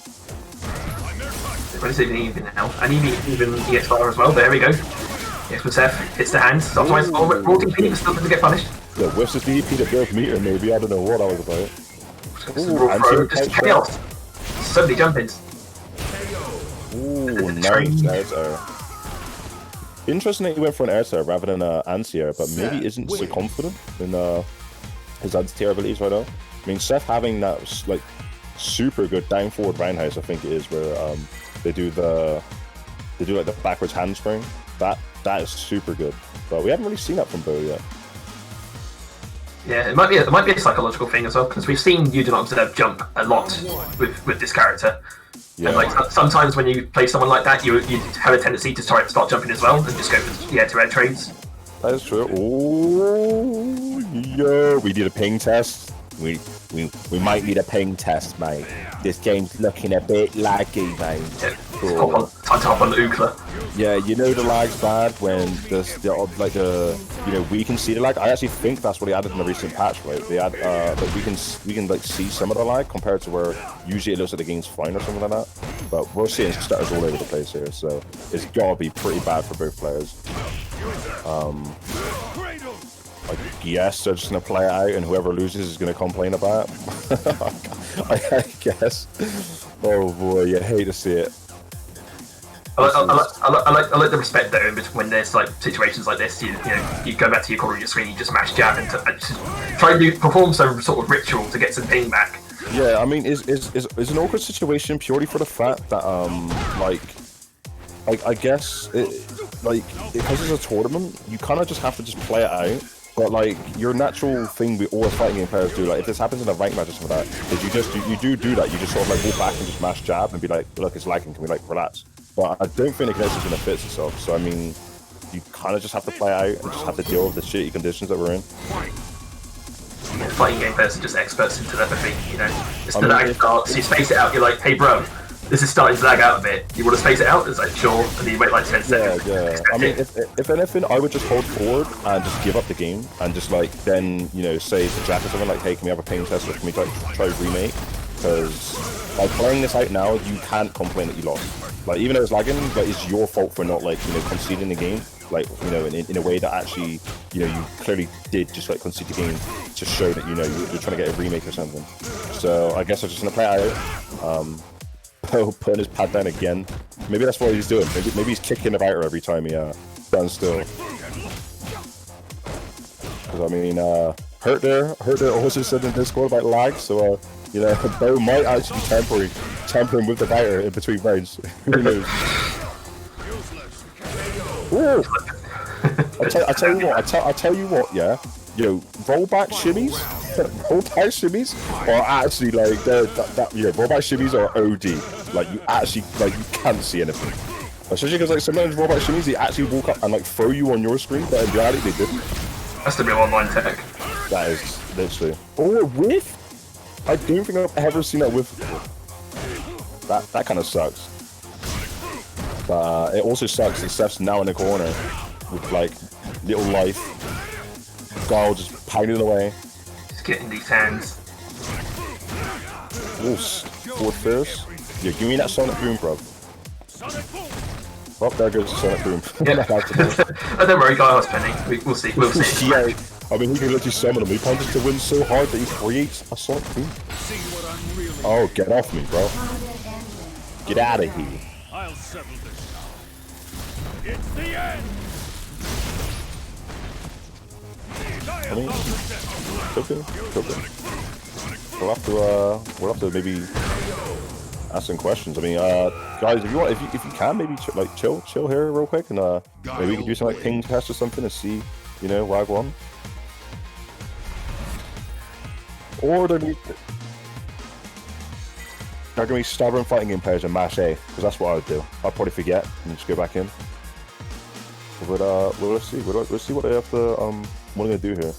What is it even now? And even EX bar as well. There we go. EX with Seth hits the hand. Optimize raw DP, still doesn't get punished. Yeah, whiffs his DP to build meter, maybe. I don't know what I was about. Just chaos. So many jump ins. Ooh, nice air tower. Interesting that he went for an air tower rather than an anti-air, but maybe isn't so confident in his anti-air abilities right now. I mean, Seth having that like super good down forward roundhouse, I think it is, where they do like the backwards handspring. That is super good, but we haven't really seen that from Bo yet. Yeah, it might be a psychological thing as well, because we've seen you do not observe jump a lot with this character. Yeah. And like sometimes when you play someone like that, you have a tendency to start jumping as well and just go for the head-to-head trades. That is true. Oh yeah, we did a ping test. We might need a ping test, mate. This game's looking a bit laggy, mate. Yeah. Cool. Time to hop on the Ookla. Yeah, you know the lag's bad when we can see the lag. I actually think that's what they added in the recent patch, right? They add like we can like see some of the lag compared to where usually it looks like the game's fine or something like that. But we're seeing stutters all over the place here, so it's gotta be pretty bad for both players. I guess they're just gonna play it out, and whoever loses is gonna complain about it. I guess. Oh boy, you hate to see it. I like the respect though when there's like situations like this. You go back to your corner of your screen, you just mash jab and just try to perform some sort of ritual to get some ping back. Yeah, I mean, it's an awkward situation purely for the fact that I guess because it's a tournament, you kind of just have to just play it out. But like your natural thing with all fighting game players do, like if this happens in a rank match or something like that, is you do that. You just sort of like go back and just mash jab and be like, look, it's lagging. Can we like relax? But I don't think the connection is gonna fix itself. So I mean, you kind of just have to play out and just have to deal with the shitty conditions that we're in. Fighting game players are just experts in telepathy. It's the lag starts. You space it out. You're like, hey bro, this is starting to lag out a bit. You want to space it out? It's like, sure. And then you wait like 10 seconds. Yeah. I mean, if anything, I would just hold forward and just give up the game and just like then say to Jack or something like, hey, can we have a pain test or can we try remake? Because by playing this out now, you can't complain that you lost. Like even though it's lagging, but it's your fault for not conceding the game. Like in a way that actually you clearly did just like concede the game to show that you're trying to get a remake or something. So I guess I'm just gonna play it out. Putting his pad down again. Maybe that's what he's doing. Maybe he's kicking the fighter every time he stands still. Because I mean, Hurt there also said in Discord about lag. So Bo might actually be tampering with the fighter in between rounds. Who knows? I tell you what, yeah. Rollback shimmies are actually like rollback shimmies are OD. Like you actually you can't see anything. Especially because like sometimes rollback shimmies they actually walk up and like throw you on your screen, but in reality they didn't. That's the real online tech. That is literally. Or whiff? I don't think I've ever seen that whiff before. That kind of sucks. But it also sucks that Steph's now in the corner with like little life. Guile just pounding away. Just getting these hands. Ooh, forward first. Yeah, give me that Sonic Boom, bro. Oh, there goes the Sonic Boom. Yeah. Oh, don't worry, Guile has plenty. We'll see. Yeah, I mean, he can literally summon him. He punches the wind so hard that he creates a Sonic Boom. Oh, get off me, bro. Get out of here. I'll settle this. It's the end. I mean, cooking. We'll have to maybe ask some questions. I mean, guys, if you can, maybe chill here real quick, and maybe we can do some like ping test or something and see, Wagwan. Or they're gonna be stubborn fighting game players and mash A, because that's what I would do. I'd probably forget and just go back in. But let's see. Let's see what they have to what are they gonna do here?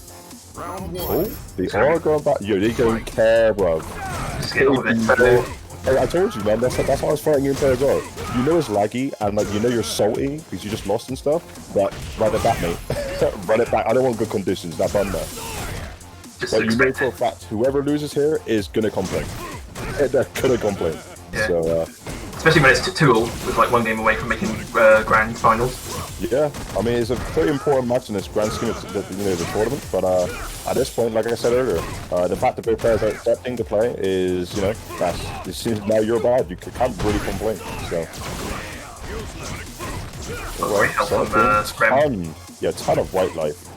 Oh, they are going back. Yo, they don't care, bro. Just get on with it. Hey, I told you, man. That's how I was fighting game players are. You know it's laggy and you're salty because you just lost and stuff. But run it back, mate. Run it back. I don't want good conditions. That done that. But you know for a fact, whoever loses here is gonna complain. They're gonna complain. Yeah. So. Especially when it's 2-2 with like one game away from making grand finals. Yeah, I mean it's a very important match in this grand scheme of the tournament. But at this point, like I said earlier, the fact that both players are accepting to play is it seems now you're bad. You can't really complain. So. Great help from ton of white life.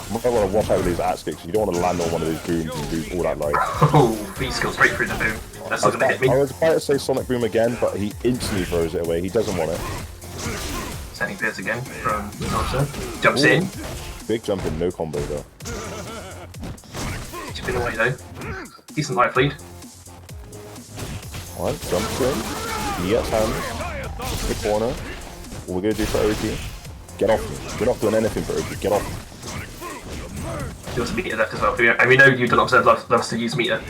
You might want to watch out with these axe kicks. You don't want to land on one of these booms and do all that life. Oh, these skills straight through the boom. That's not going to hit me. I was about to say Sonic Boom again, but he instantly throws it away. He doesn't want it. Sending Pierce again from Naruto. Jumps in. Big jump in, no combo though. Chipping away though. Decent life lead. Alright, jumps in. He gets hands. The corner. What we're going to do for OT? Get off me. We're not doing anything for OT. Get off me. He also meter left as well. And we know you don't observe loves to use meter.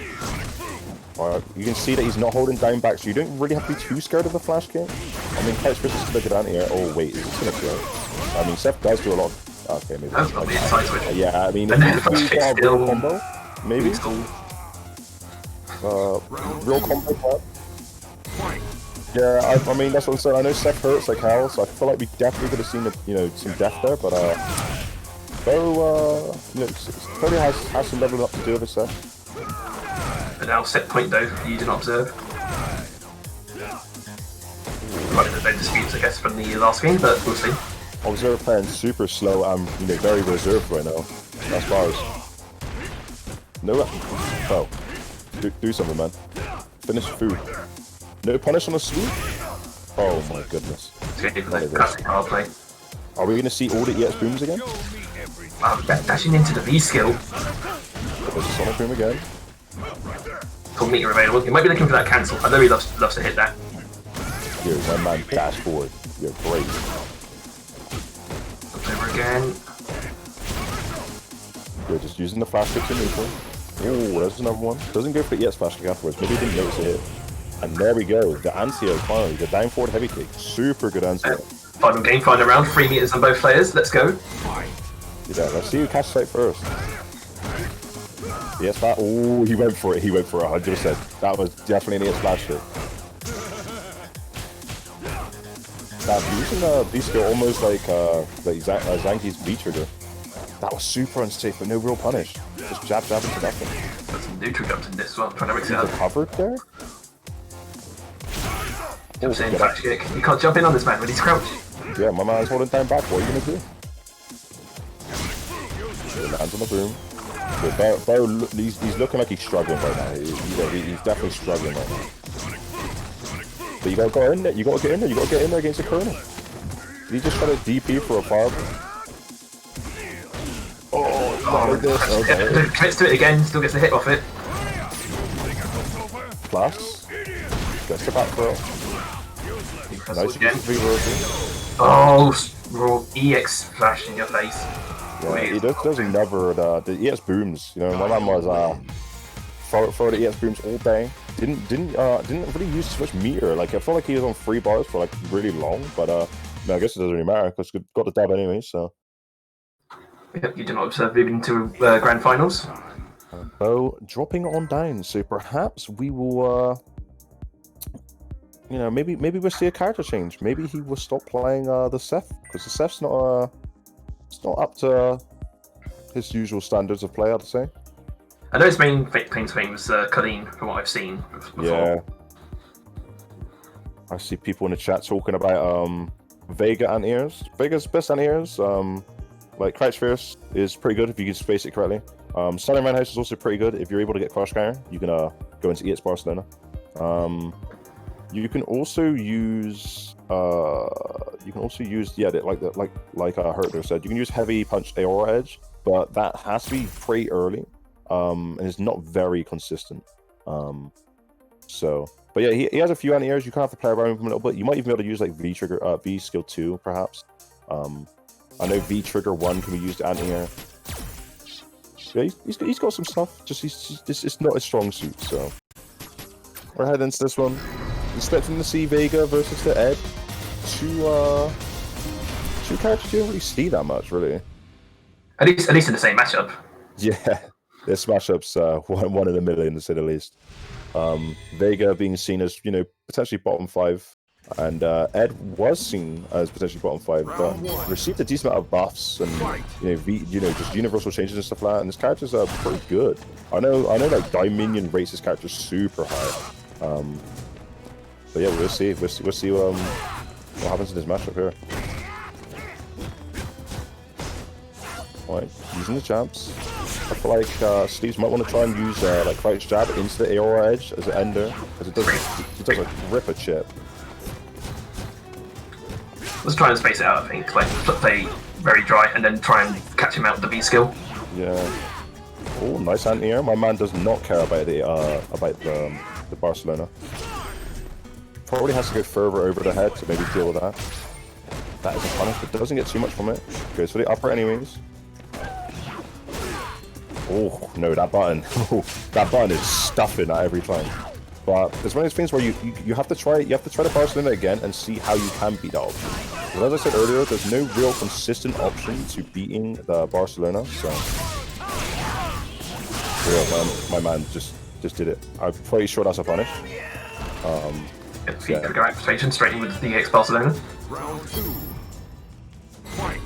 You can see that he's not holding down back, so you don't really have to be too scared of the flash kick. I mean, Kite Fish is still a good anti-air. Oh wait, is this gonna kill? I mean, Seth does do a lot. Okay, maybe. That's not the inside switch. Yeah, I mean, if you got a real combo, maybe. Real combo part. Yeah, I mean that's what I'm saying. I know Seth hurts like hell, so I feel like we definitely could have seen some death there, but Cody has some leveling up to do with Seth. But now set point though, you did not observe. Probably there's no disputes, I guess, from the last game, but we'll see. Observe playing super slow and very reserved right now. As far as oh, do something, man. Finish food. No punish on a sweep. Oh my goodness. Classic power play. Are we going to see all the EX booms again? Dashing into the V skill. There's a Sonic boom again. Full meter available. He might be looking for that cancel. I know he loves to hit that. Yo, my man dash forward. You're great. Over again. You're just using the flash kick to neutral. Oh, there's another one. Doesn't go for the EX flash kick afterwards. Maybe he didn't notice it hit. And there we go. The anti-air finally. The down forward heavy kick. Super good anti-air. Final game, final round. 3 meters on both players. Let's go. Yeah, let's see who catches sight first. Yes, that. Oh, he went for it. He went for it 100%. That was definitely an EX flash kick. Now, using the V-skill almost like Zangi's V-trigger. That was super unsafe, but no real punish. Just jab into nothing. Got some neutral jumps in this one. Trying to mix it up. Recovered there? Same flash kick. You can't jump in on this man when he's crouched. Yeah, my man's holding down back. What are you gonna do? He lands on the boom. Bo, he's looking like he's struggling right now. He's definitely struggling right now. But you gotta go in there. You gotta get in there. You gotta get in there against the Colonel. He just try to DP for a fireball. Oh, okay. Commits to it again. Still gets a hit off it. Plus, gets the back throw. Nice Again. reversal. Oh, raw EX flash in your face. Yeah, he does another the EX booms. You know, my man was for the EX booms all day. Didn't really use too much meter. Like I felt like he was on 3 bars for like really long, but no, I guess it doesn't really matter because we got the dub anyway. So Yep, you do not observe moving to grand finals. Bo dropping on down. So perhaps we will. Maybe we'll see a character change. Maybe he will stop playing the Seth because the Seth's not up to his usual standards of play. I'd say. I know his main claim to fame was Colleen, from what I've seen before. Yeah. I see people in the chat talking about Vega anti-airs. Vega's best anti-airs, like Crouch Fierce is pretty good if you can space it correctly. Stunning Roundhouse is also pretty good if you're able to get Crush Counter. You can go into EX Barcelona. You can also use like Hertler said, you can use Heavy Punch Aura Edge, but that has to be pretty early. And it's not very consistent. But yeah, he has a few anti-airs. You kind of have to play around with him a little bit. You might even be able to use like V trigger, V skill 2 perhaps. I know V trigger 1 can be used anti-air. Yeah, he's got some stuff. Just it's not a strong suit. So we're heading into this one. Expecting to see Vega versus the Ed. Two characters you don't really see that much, really. At least in the same matchup. Yeah, their smash ups one in a million to say the least. Vega being seen as potentially bottom 5, and Ed was seen as potentially bottom 5, but received a decent amount of buffs and just universal changes and stuff like that. And his characters are pretty good. I know like Dominion rates his characters super high. But yeah, we'll see what happens in this matchup here. Alright, using the jabs. I feel like Sleeves might want to try and use like Crouch Jab into the Aura Edge as an ender, because it does like rip a chip. Let's try and space it out, I think. Like play very dry and then try and catch him out with the V skill. Yeah. Oh, nice anti-air. My man does not care about the Barcelona. Probably has to go further over the head to maybe deal with that. That isn't punish, but doesn't get too much from it. Goes for the upper anyways. Oh no, that button! That button is stuffing at every time. But it's one of those things where you have to try the Barcelona again and see how you can beat that option. Because as I said earlier, there's no real consistent option to beating the Barcelona. So, real man, my man just did it. I'm pretty sure that's a punish. Feet trigger activation straight in with the EX Barcelona. Round 2. Fight.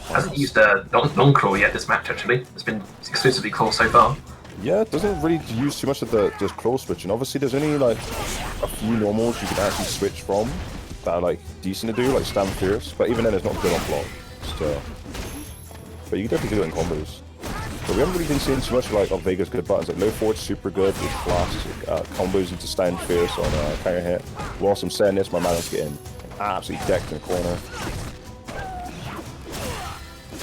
Hasn't used a non-crawl yet this match actually. It's been exclusively claw so far. Yeah, it doesn't really use too much of the just claw switching. Obviously, there's only like a few normals you can actually switch from that are like decent to do, like Stand Fierce. But even then, it's not good on block. So, but you can definitely do it in combos. But we haven't really been seeing too much like of Vega's good buttons. Like low forward, super good with classic combos into Stand Fierce on counter hit. Whilst I'm saying this, my man is getting absolutely decked in the corner.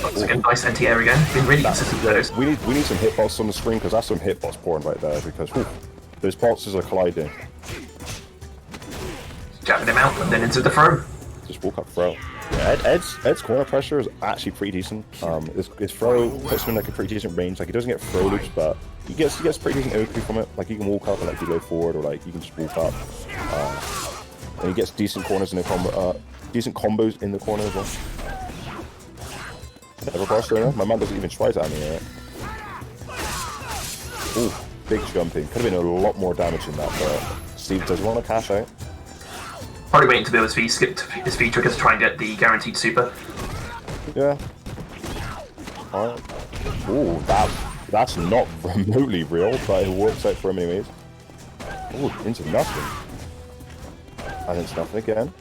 Once again, nice anti-air again. Been really consistent with those. We need some hitbox on the screen because that's some hitbox porn right there. Because whew, those boxes are colliding. Jabbing him out and then into the throw. Just walk up throw. Yeah, Ed's corner pressure is actually pretty decent. His throw puts him in like a pretty decent range. Like he doesn't get throw loops, but he gets pretty decent OQ from it. Like he can walk up and like do low forward, or like you can just walk up. And he gets decent corners in the combo, decent combos in the corner as well. Never Barcelona. My man doesn't even try to animate it. Ooh, big jumping. Could have been a lot more damage than that, but Steve doesn't want to cash out. Probably waiting to build his V, skipped his V trigger to try and get the guaranteed super. Yeah. Alright. Ooh, that's not remotely real, but it works out for him anyways. Ooh, into nothing. And it's nothing again.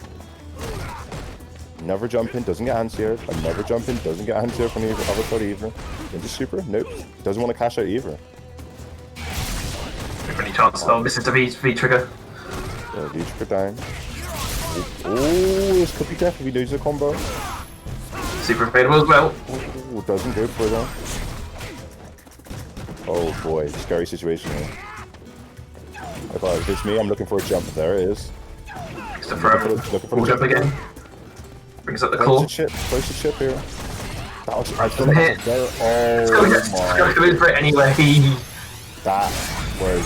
Never jump in, doesn't get anti-aired. And never jump in, doesn't get anti-aired from the other side either. Into super? Nope. Doesn't want to cash out either. Any chance? Oh, misses the V trigger. Yeah, V trigger down. Oh, this could be death if he loses a combo. Super available as well. Ooh, doesn't go for them. Oh boy, scary situation here. If it's me, I'm looking for a jump. There it is. It's the throw. Full jump again. Brings up the claw. Close to chip here. That was, I feel Doesn't like hit. oh my. Go for it anyway. That was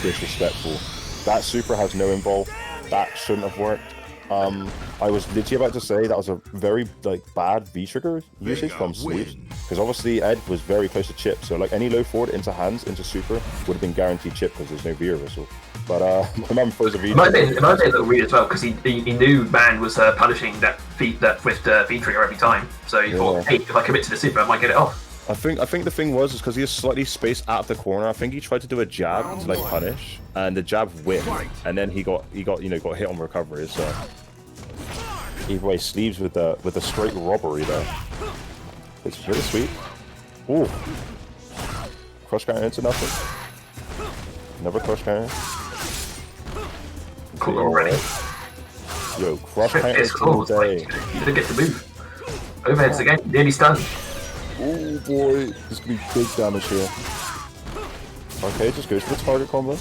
disrespectful. That super has no involve. That shouldn't have worked. I was literally about to say that was a very like bad V trigger usage from Sleeves, because obviously Ed was very close to chip, so like any low forward into hands into super would have been guaranteed chip because there's no V reversal. But my man throws a V. It might have been a little weird as well because he knew Man was punishing that with the V trigger every time, so he thought, hey, if I commit to the super, I might get it off. I think the thing was because he was slightly spaced out of the corner. I think he tried to do a jab to like punish, and the jab whipped, and then he got hit on recovery. So either way, Sleeves with the straight robbery there. It's really sweet. Ooh, crush counter into nothing. Never crush counter. Cool already. Yo, crush counter It's cool. today. He didn't get to move. Overheads again. Nearly stunned. Oh boy, this could be big damage here. Okay, just goes for the target combo.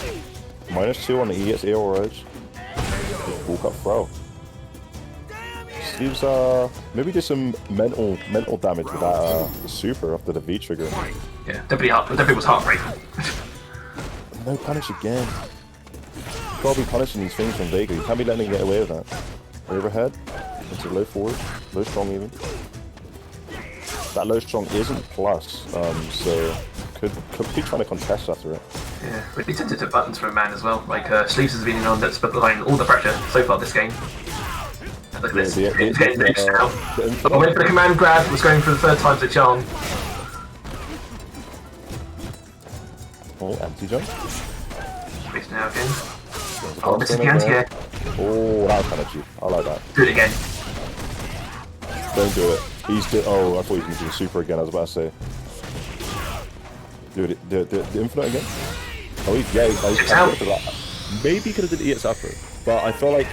-2 on the EX AOR edge. Just walk up throw. Steve's maybe did some mental damage with that super after the V trigger. Yeah, definitely was heartbreaking. No punish again. You gotta be punishing these things from Vega. You can't be letting him get away with that. Overhead into low forward, low strong even. That low strong isn't plus, so could be trying to contest after it. Yeah, really sensitive buttons for a Man as well. Like Sleeves has been in on that's behind all the pressure so far this game. And look at this. I went for the command grab, was going for the third time to charm. Oh, anti-jump. Space now again. Oh, this is the anti-air. Oh, that was kind of cheap. I like that. Do it again. Don't do it. Oh, I thought he was going to do the super again. I was about to say. Do it. The infinite again. Oh, he's out. Maybe he could have did EX upper, but I feel like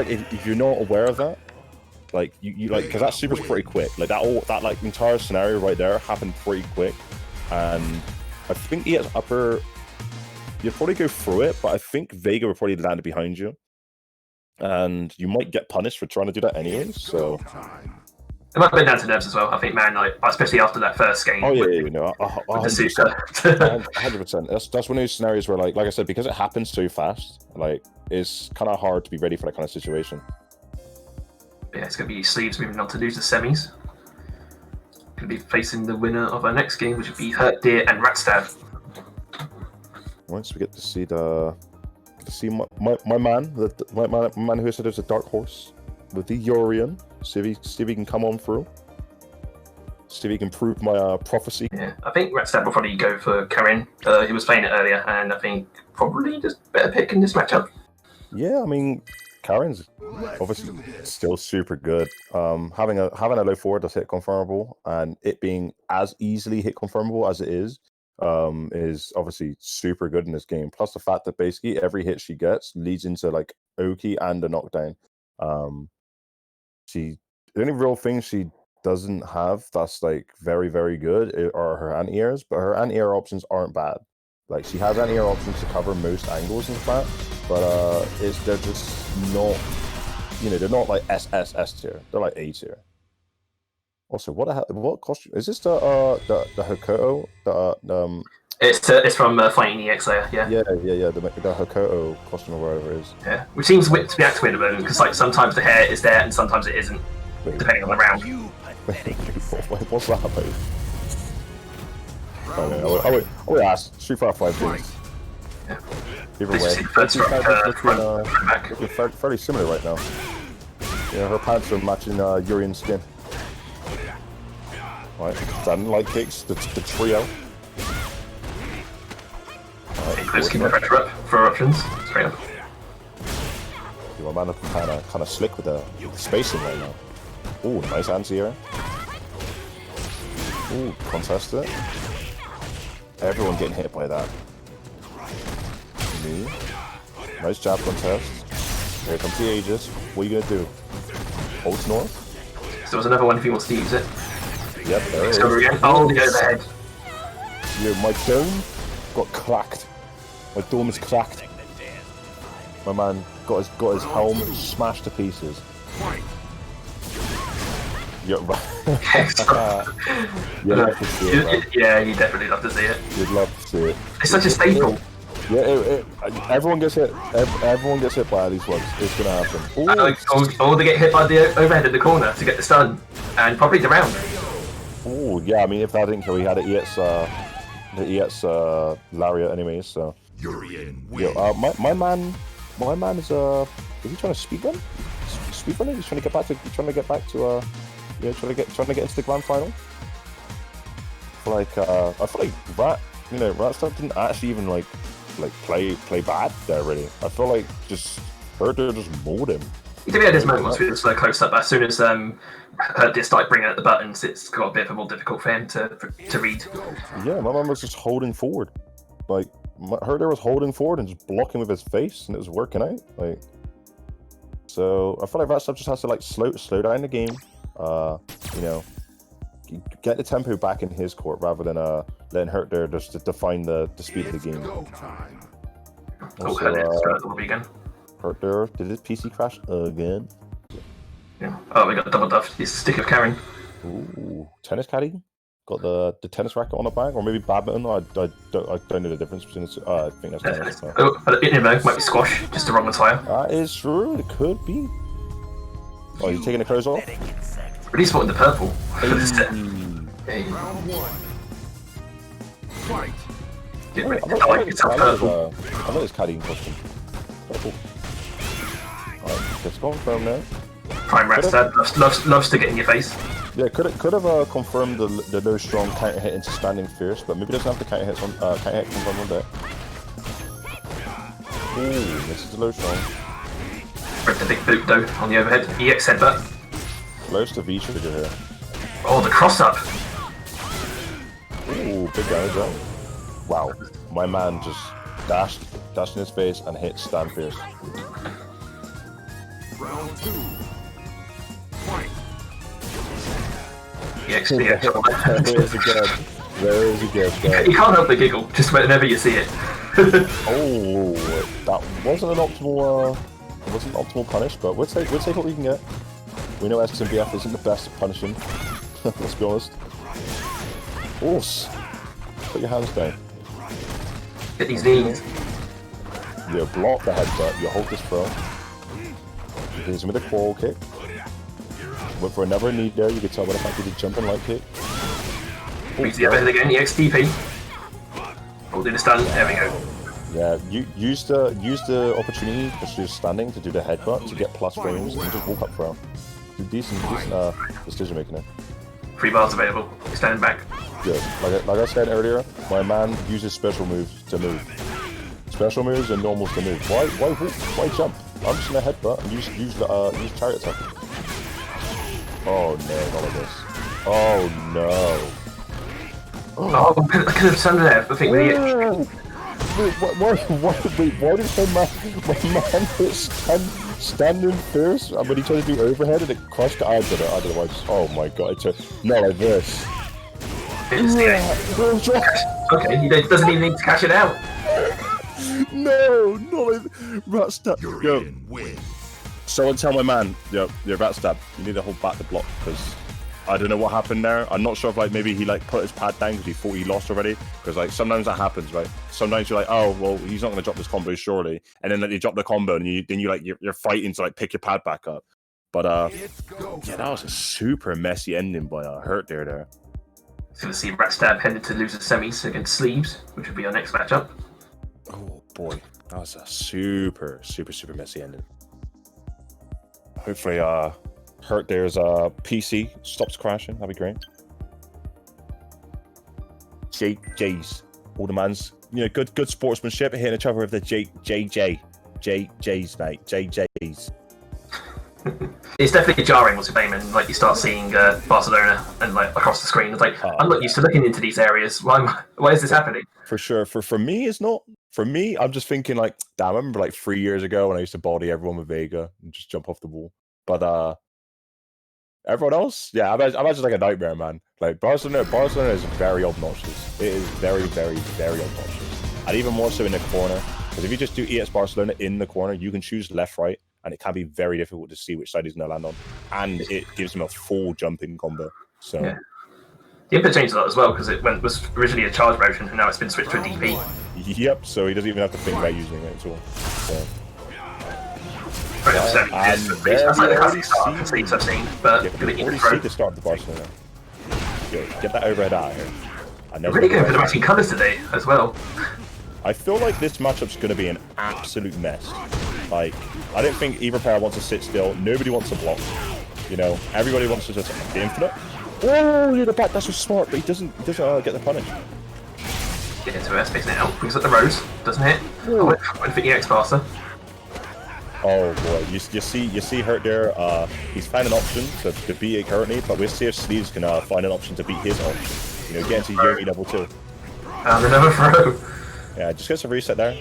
if you're not aware of that, like you like, because that super's pretty quick. Like that like entire scenario right there happened pretty quick, and I think EX upper, you'd probably go through it, but I think Vega would probably land behind you, and you might get punished for trying to do that anyways. So It might have been down to nerves as well. I think, man, like especially after that first game. Oh yeah, with, yeah, no, with the super. 100%. That's one of those scenarios where, like I said, because it happens so fast, like it's kind of hard to be ready for that kind of situation. Yeah, it's going to be Sleeves moving on to lose the semis. Going to be facing the winner of our next game, which would be Hurt Deer and Ratstab. Once we get to see my man, my man who said it was a dark horse with the Yorian. See if he can come on through. See if he can prove my prophecy. Yeah, I think Ratstab will probably go for Karin. He was playing it earlier, and I think probably just better pick in this matchup. Yeah, I mean, Karen's obviously still super good. Having a low forward that's hit confirmable, and it being as easily hit confirmable as it is obviously super good in this game. Plus the fact that basically every hit she gets leads into like Oki and a knockdown. The only real thing she doesn't have that's like very, very good are her anti-airs, but her anti-air options aren't bad. Like she has anti-air options to cover most angles in fact, but they're just not, they're not like S tier. They're like A tier. Also, what costume is this? The Hakoto? It's from Fighting EX there, yeah. Yeah. The Hakoto costume or whatever it is. Yeah, which seems to be activated at the moment because like sometimes the hair is there and sometimes it isn't, depending on the round. What's that about? I would ask. Street Fighter 5 games. Yeah. Either way, looking fairly similar right now. Yeah, her pants are matching Urian's skin. Right, standing light kicks, the trio. Let's keep the pressure up for options. Straight up. My man looking kind of slick with the spacing right now. Ooh, nice anti-air. Ooh, contested. Everyone getting hit by that. Me. Nice jab contest. Here comes the Aegis. What are you gonna do? Ult north? So there's another one if he wants to use it. Yep, there it is. Oh, the overhead. Yeah, my dome got cracked. My dome is cracked. My man got his helm smashed to pieces. Yeah, right. You'd love to see it, man. Yeah, you definitely love to see it. You'd love to see it. It's such a staple. Yeah, everyone gets hit. Everyone gets hit by at least once. It's gonna happen. Or they get hit by the overhead in the corner to get the stun, and probably the round. Oh yeah, I mean if that didn't kill, he had the EX Lariat anyways. So yeah, my man is he trying to speedrun? Speedrunning? He's trying to get back to trying to get into the grand final. I feel like Ratstuff didn't actually even like play bad there really. I feel like just Herder just mowed him. He did have his moment once we were so close up. As soon as Herder started bringing out the buttons, it's got a bit more difficult for him to read. Yeah, my man was just holding forward. Like Herder was holding forward and just blocking with his face, and it was working out. Like, so I feel like Ratstuff just has to like slow down the game. Get the tempo back in his court rather than letting Herder just to define the speed of the game. Herder did his PC crash again. Yeah. Oh, we got double duffed. He's Stick of Karen. Ooh, tennis caddy. Got the tennis racket on the back, or maybe badminton. I don't know the difference between the two. I think that's tennis. But you know, might be squash, just the wrong attire. That is true. It could be. Oh, you taking the clothes off? But he's spotted the purple. Hey. Round one. Fight. I like it's purple. I like this caddying costume. Purple. Alright, let's confirm now. Prime Ratstad loves to get in your face. Yeah, could have confirmed the low strong counter hit into standing fierce, but maybe doesn't have the counter hit confirmed one day. Ooh, this is the low strong. Rip the big boot though on the overhead. EX headbutt. Close to V trigger here. Oh, the cross up. Ooh, big damage there. Wow, my man just dashed in his face and hit stand fierce. Round two. Fight. EX. There is again. You can't help but giggle just whenever you see it. Oh, that wasn't an optimal. It wasn't optimal punish, but we'll take what we can get. We know SMBF isn't the best at punishing. Let's be honest. Horse. Put your hands down. Get these knees. You block the headbutt, you hold this throw. You hit him with a quarrel kick. Went for another knee there, you can tell by the fact he did jumping light kick. Reach the overhead again, EXTP. Holding the stun, there we go. Yeah, you use the opportunity for she was standing to do the headbutt to get plus frames and just walk up throw. Decent decision making there. 3 bars available, standing back. Good. Like I said earlier, my man uses special moves to move. Special moves and normals to move. Why jump? I'm just gonna headbutt and use chariot attack. Oh no, not like this. Oh no. Oh, I could have done there. I think we. Wait, why did my man standing first when he tried to do overhead and it crushed the eyes of it? I don't know why. Oh my god, not like this. Okay, he doesn't even need to cash it out. No, not like rat stab. Yo. Win. Someone tell my man, yo, rat stab. You need to hold back the block because I don't know what happened there. I'm not sure if like maybe he like put his pad down because he thought he lost already. Because like sometimes that happens, right? Sometimes you're like, oh well, he's not gonna drop this combo surely, and then like you drop the combo and you're fighting to like pick your pad back up. But yeah, that was a super messy ending by Hurt there. So we'll see Rat Stab headed to lose the semis against Sleeves, which would be our next matchup. Oh boy, that was a super messy ending. Hopefully, Hurt there's PC stops crashing. That'd be great. J's, all the man's, good sportsmanship, hitting each other with the JJ's, mate, JJ's. It's definitely jarring what's your name, and like you start seeing Barcelona and like across the screen. It's like I'm not used to looking into these areas. Why is this happening? For sure. For me, it's not. For me, I'm just thinking like, damn, I remember like 3 years ago when I used to body everyone with Vega and just jump off the wall. But everyone else, yeah, I imagine like a nightmare, man. Like Barcelona is very obnoxious. It is very obnoxious, and even more so in the corner. Because if you just do EX Barcelona in the corner, you can choose left, right. And it can be very difficult to see which side he's going to land on. And it gives him a full jumping combo. So yeah. The input changed a lot as well, because it was originally a charge motion, and now it's been switched to a DP. Yep, so he doesn't even have to think about using it at all. So. That's like the classic start from Sleeves I've seen, but yeah, you already see the start of the Barcelona. Good. Get that overhead out of here. I'm really going for the matching colours today as well. I feel like this matchup's going to be an absolute mess. Like, I don't think either player wants to sit still. Nobody wants to block. Everybody wants to just be infinite. Oh, yeah, the back dash was smart, but he doesn't get the punish. Get into it, spacing it out. Brings up the Rose, doesn't hit. Oh, went for EX faster. Oh boy, you see Hurt there. He's found an option to beat it currently, but we'll see if Sleeves can find an option to beat his option. Get into Yogi level 2. And another throw. Yeah, just gets a reset there.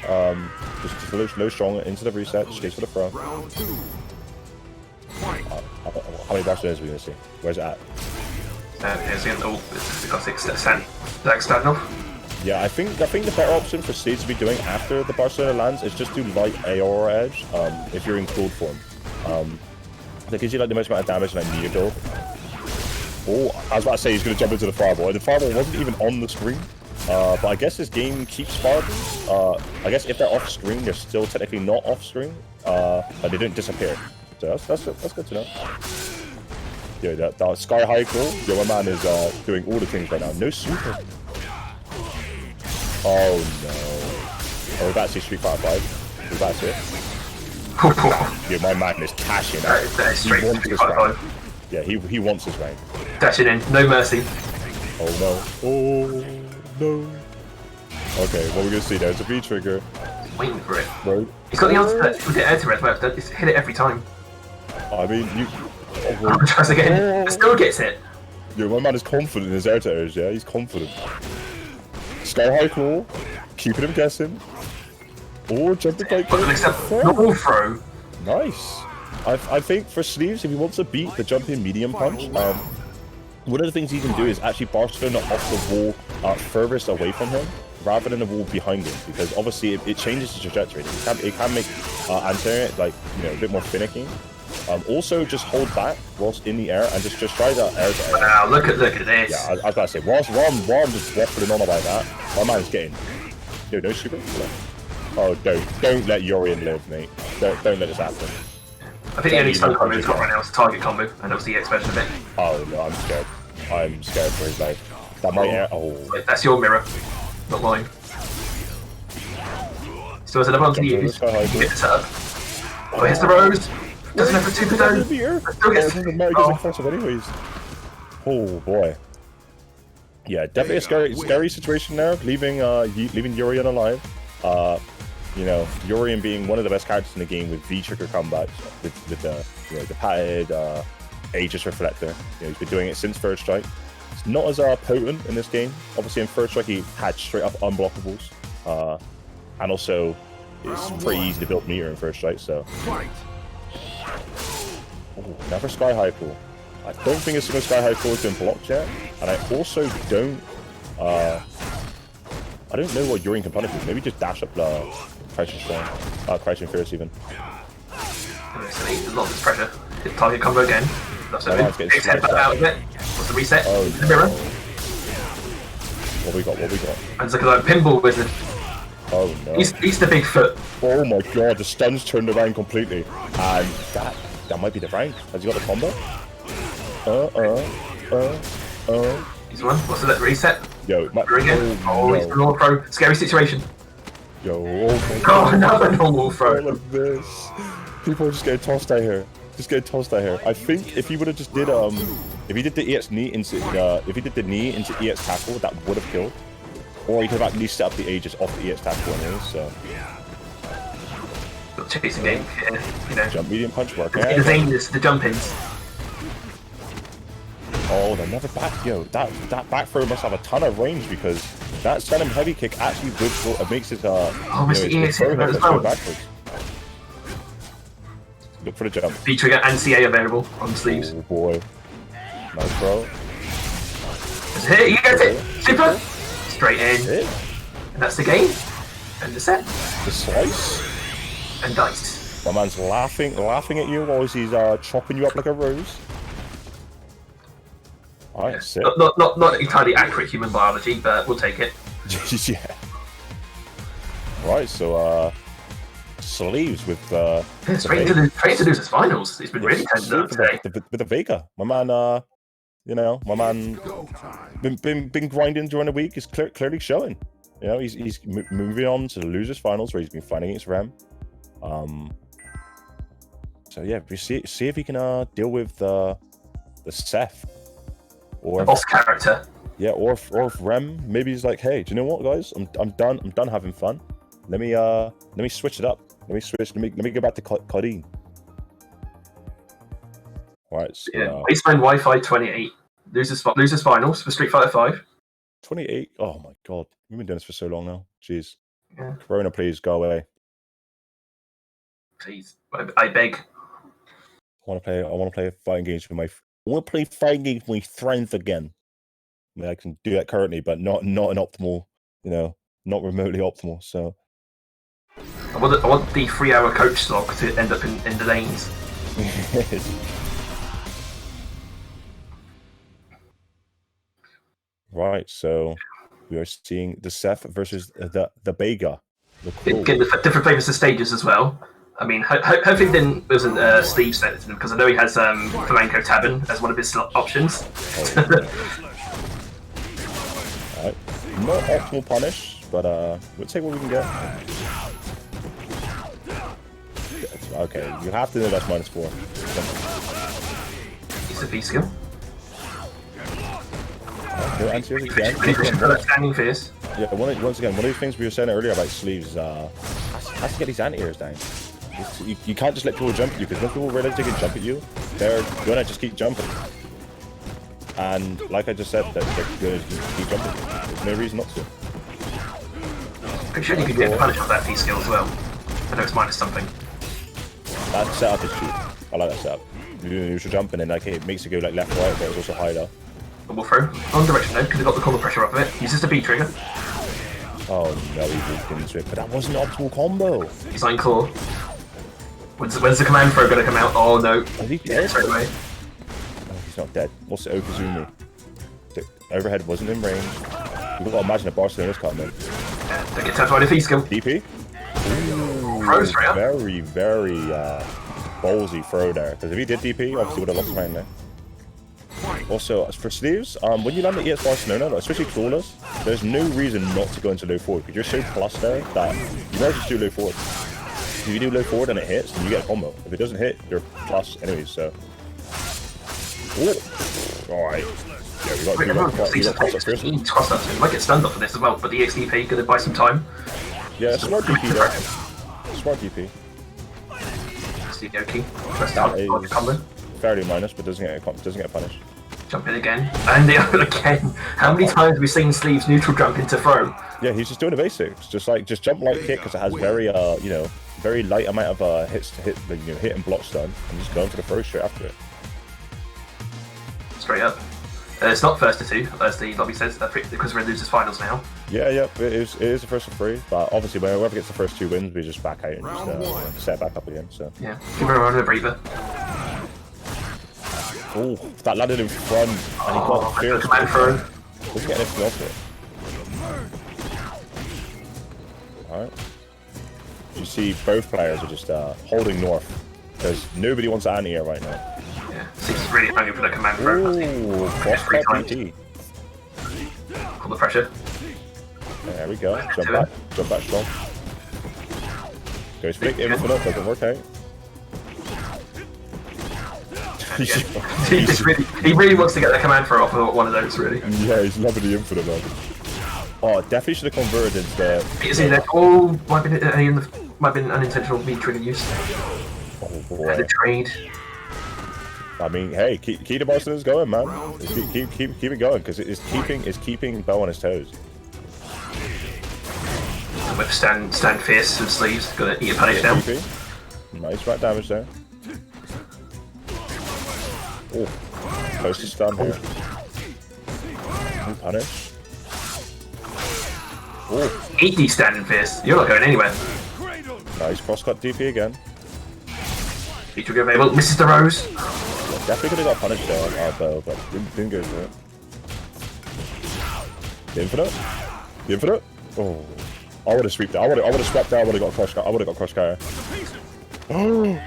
Just low strong into the reset. Just goes for the throw. How many Barcelonas are we gonna see? Where's it at? Here's the classic standoff. Yeah, I think the better option for Sleeves to be doing after the Barcelona lands is just do light Aurora Edge. If you're in cold form, that gives you like the most amount of damage and like meter build. Oh, I was about to say he's gonna jump into the fireball. And the fireball wasn't even on the screen. But I guess this game keeps fireballs. I guess if they're off screen, they're still technically not off screen. But they don't disappear. So that's good to know. Yeah, that sky high call. Yeah, my man is doing all the things right now. No super. Oh no. Oh, we're about to see Street Fighter 5. We're about to see it. Yeah, my man is cashing out. That is straight to Street Fighter 5. Yeah, he wants his rank. Dashing in, no mercy. Oh no. Oh no. Okay, what we're gonna see there is a V trigger. Waiting for it. Right. He's got the answer with the air to red left. He's hit it every time. I mean, you. Tries again. Still gets hit. Yeah, my man is confident in his air to edge, yeah? He's confident. Sky high claw, keeping him guessing. Oh, jumping like normal throw. Nice. I think for Sleeves, if he wants to beat the jumping medium punch, one of the things he can do is actually Barcelona off the wall furthest away from him, rather than the wall behind him, because obviously it changes the trajectory. It can make answering it like a bit more finicky. Also, just hold back whilst in the air and just try that air to air. Wow, look at this. Yeah, I gotta say, whilst I'm just waffling on about that, my man's getting. Dude, no super. Oh, don't let Yorian live, mate. Don't let this happen. I think the only stun combo he's got right now is a target combo, and obviously the expression of it. Oh no, I'm scared. I'm scared for his life. That might air. Oh. That's your mirror, not mine. So there's another one to use. Get the setup. Oh, hits the rose. Doesn't have a super down. Still gets impressive anyways. Oh boy. Yeah, definitely a scary situation there. Leaving Yorian alive. You know, Yorian being one of the best characters in the game with V-trigger combats, with the padded Aegis Reflector. You know, he's been doing it since First Strike. It's not as potent in this game. Obviously, in First Strike, he had straight up unblockables, and also it's pretty easy to build meter in First Strike. So, never Sky High Pool. I don't think a single Sky High Pool has been blocked yet, and I also don't. I don't know what Yorian can punish with. Maybe just dash up the Crouching Storm, Crouching Fierce even. So he a lot of this pressure. Hit target combo again. That's it. Takes head back out of it. What's the reset? Oh, the mirror. What we got? And it's like a pinball wizard. Oh no. He's the big foot. Oh my god, the stun's turned around completely. And that might be the rank. Has he got the combo? He's one. What's the reset? Yo, again. Oh, he's a normal throw. Scary situation. Yo, oh my god. Another normal throw. Like this. People are just getting tossed out here. I think if he would have just did if he did the EX knee into EX tackle, that would have killed. Or he could have at least set up the Aegis off the EX tackle anyways, so. Chasing game, you know. Jump medium punch work. The thing is the jump-ins. Oh, they never back. Yo, that back throw must have a ton of range because that Venom heavy kick actually makes it his throw hit go backwards. Look for the jump. V-trigger and CA available on the sleeves. Oh boy. Nice throw. Hit, you get it! Super! Straight in. And that's the game. And the set. The slice. And dice. My man's laughing at you while he's chopping you up like a rose. Alright, sick. Not entirely accurate human biology, but we'll take it. Yeah. Right, so sleeves with straight to losers finals. He's been really tender today. With the Vega. My man my man been grinding during the week is clearly showing. You know, he's moving on to the losers finals where he's been fighting against Rem. So yeah, we see if he can deal with the Seth or the boss character. Yeah, or if Rem maybe he's like, hey, do you know what, guys? I'm done having fun. Let me switch it up. Let me go back to Claudine. Alright, so yeah, Waistman Wi-Fi 28. Losers finals for Street Fighter 5. 28. Oh my god, we've been doing this for so long now. Jeez. Yeah. Corona, please go away. Please, I beg. I want to play fighting games with my friends again. I mean, I can do that currently, but not an optimal. You know, not remotely optimal. So. I want the 3-hour coach slog to end up in the lanes. Right, so we are seeing the Seth versus the Vega. Again, the different flavors of stages as well. I mean, hopefully there wasn't Steve sent it to them because I know he has Flamenco Tavern as one of his options. Alright, not optimal punish, but we'll take what we can get. Okay, you have to know that's -4. It's a B skill. Standing fierce. Yeah, once again, one of the things we were saying earlier about sleeves has to get these anti-airs down. You can't just let people jump at you, because when people realize they can jump at you, they're gonna just keep jumping. And like I just said, they're gonna just keep jumping. There's no reason not to. Pretty sure you could get punished with that P skill as well. I know it's minus something. That setup is cheap. I like that setup. You should jump and then it makes it go like left right, but it's also higher. Double throw. On direction though, because it got the combo pressure off of it. Uses the B trigger. Oh no, he didn't into it, but that wasn't an optimal combo. Design claw. When's the command throw gonna come out? Oh no. Is he dead? Straight away. Oh, he's not dead. What's the Okazumi? The overhead wasn't in range. You've got to imagine if Barcelona's coming in. Don't get tapped by defeat skill. DP? Throw straight up. Very, very ballsy throw there. Because if he did DP, obviously would have lost the round there. Also, as for sleeves, when you land at ES Barcelona, especially clawless, there's no reason not to go into low forward. Because you're so plus there that you might just do low forward. If you do low forward and it hits, then you get a combo. If it doesn't hit, you're plus anyways, so. Alright. Yeah, we got cross up first. Cross up, so you might get stunned off of this as well, but the EXDP gonna buy some time. Yeah, smart DP there. Smart DP. Yoki. Press down, combo. Fairly minus, but doesn't get punished. Jump in again. And again. How many times have we seen Sleeves neutral jump into throw? Yeah, he's just doing the basics. Just jump light kick because it has very very light amount of hits to hit hit and block stun, and just going for the throw straight after it. Straight up. It's not first to 2, as the lobby says, because we're in losers finals now. Yeah, it is the first of 3, but obviously whoever gets the first 2 wins, we just back out and just set back up again. So yeah, give her a round of a breather. Oh, that landed in front, and he got fierce. Command throw. Doesn't get anything off it. Alright. You see both players are just holding north, because nobody wants anti-air right now. Yeah, Sleeves is really hungry for the command throw. Ooh, cross-cut DT. Pull the pressure. There we go. Jump back strong. Goes flick infinite, doesn't work out. He really wants to get the command throw off of one of those, really. Yeah, he's loving the infinite, man. Oh, definitely should have converted into the... Is it there? Oh, might have been unintentional me trigger use. Oh, boy. The trade. I mean, hey, keep the Barcelona's going, man. Keep it going, because it's keeping Bo on his toes. And with stand fierce and Sleeves, gonna eat a punish now. Nice back damage there. Oh, close to stun here. Punish. Oh, Eat these standing fierce. You're not going anywhere. nice cross-cut DP again. Feature available. Misses the rose. Yeah, definitely could have got punished there on our bow, but didn't go for it. The infinite? The infinite? Oh, I would have sweeped that. I would have swept that. I would have got cross. I would have got cross carry. Oh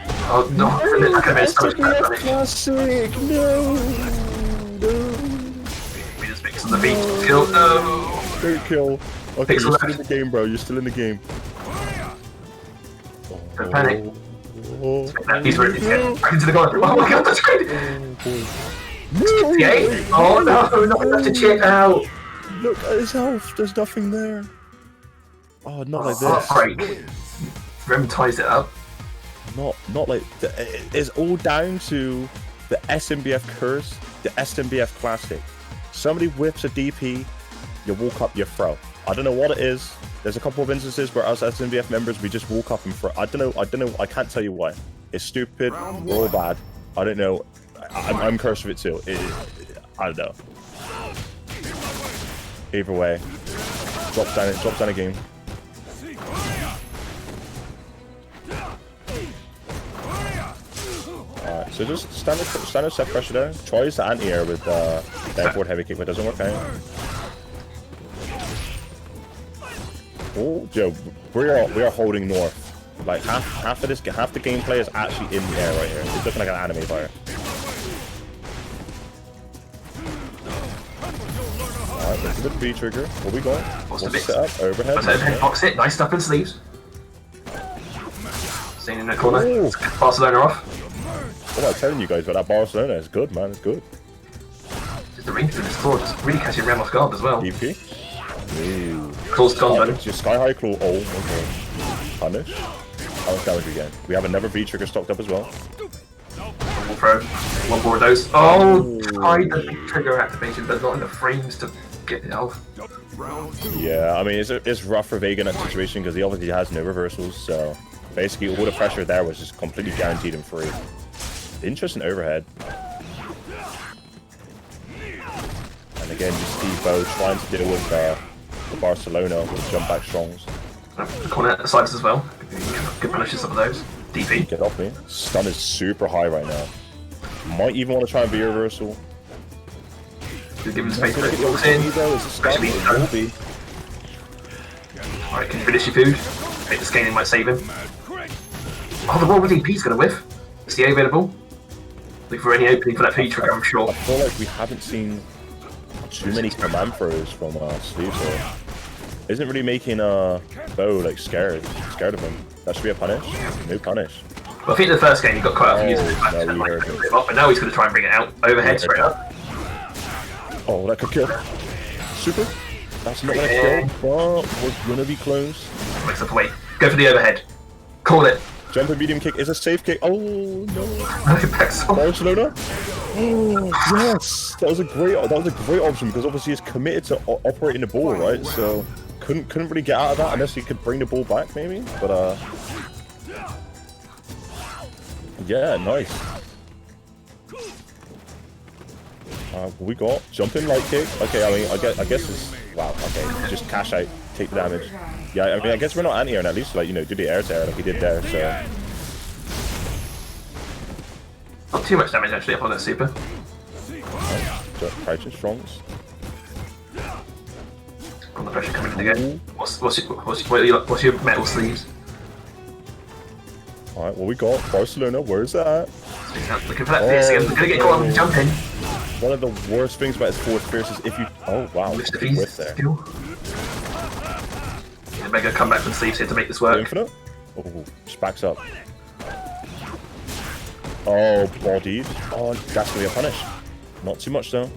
no! I could have made so much better punish. Classic! No! We just fixed the beat. Kill. No. Don't kill. Okay, you're still in the game, bro. You're still in the game. Don't panic. Oh, He's ready to get back into the corner. Oh my god, that's great! 68? Oh no, not enough to check out! look at his health. There's nothing there. Oh, not like this. Heartbreak. Rem ties it up. Not like it's all down to the SMBF curse, the SMBF classic. Somebody whips a DP, you walk up, you throw. I don't know what it is. There's a couple of instances where us SMBF members, we just walk up and throw. I don't know. I can't tell you why. It's stupid. We're all bad. I don't know. I'm cursed with it too. I don't know. Either way, drops down a game. Alright, so just standard set pressure there. Tries the anti-air with down forward heavy kick, but doesn't work out. Oh, Joe, we are holding north. Like half the gameplay is actually in the air right here. It's looking like an anime fire. Alright, let's do the B trigger. What we going? What's the set up? Overhead. Overhead box hit. Nice stuff in sleeves. Staying in the corner. Ooh. Barcelona off. What am I telling you guys about that Barcelona? It's good, man. It's good. Just the range of this claw, just really catching Rem off guard as well. DP. Ooh. Claw's gone, buddy. Your sky high claw. Oh, okay. Punish. How much damage we get? We have another V trigger stocked up as well. One more throw. One more of those. Oh, tried the big trigger activation, but not enough frames to get it off. Yeah, I mean, it's rough for Vega in that situation because he obviously has no reversals, so basically all the pressure there was just completely guaranteed and free. Interesting overhead. And again, you see Bo trying to deal with the Barcelona with jump back strongs. The corner sides as well. Good punishes some of those. DP. Get off me. Stun is super high right now. Might even want to try and be a reversal. Just give him space to Gonna get the walk in. ulti though. Is it Actually, stun? It will be. Alright, can you finish your food? I think the scaling might save him. Oh, the wall with DP's gonna whiff. Is he available? Look for any opening for that feed trigger, I'm sure. I feel like we haven't seen too many command throws from Sleeves here. Isn't really making Bo like scared of him. That should be a punish. No punish. Well, I think the first game he got quite up and used it no, and we like, heard took it. it off, but now he's going to try and bring it out. Overhead, straight up. Oh, that could kill. Super. That's not gonna kill, but was gonna be close. Makes up away. Go for the overhead. Call it. Jump and medium kick is a safe kick. Oh no. Backs off. Barcelona. Oh yes, that was a great option because obviously he's committed to operating the ball, right? So couldn't really get out of that unless he could bring the ball back, maybe. But yeah, nice. We got jumping light kick. Okay, I mean, I guess it's wow. Okay, just cash out, take the damage. Yeah, I mean, I guess we're not anti-airing at least, like, you know, do the air tear like he did there. So Not too much damage actually up on that super. crouching strongs. On the pressure coming in again. What's your metal sleeves? All right, well we got Barcelona. Where's that? Looking for that fierce again. We're gonna get caught on the jump in. One of the worst things about his forward fierce is if you. Oh wow, Mr. big whiff there. Yeah, Mega come back from sleeves here to make this work. Infinite. Oh, just backs up. Oh, bodied. Oh, that's gonna be a punish. Not too much though.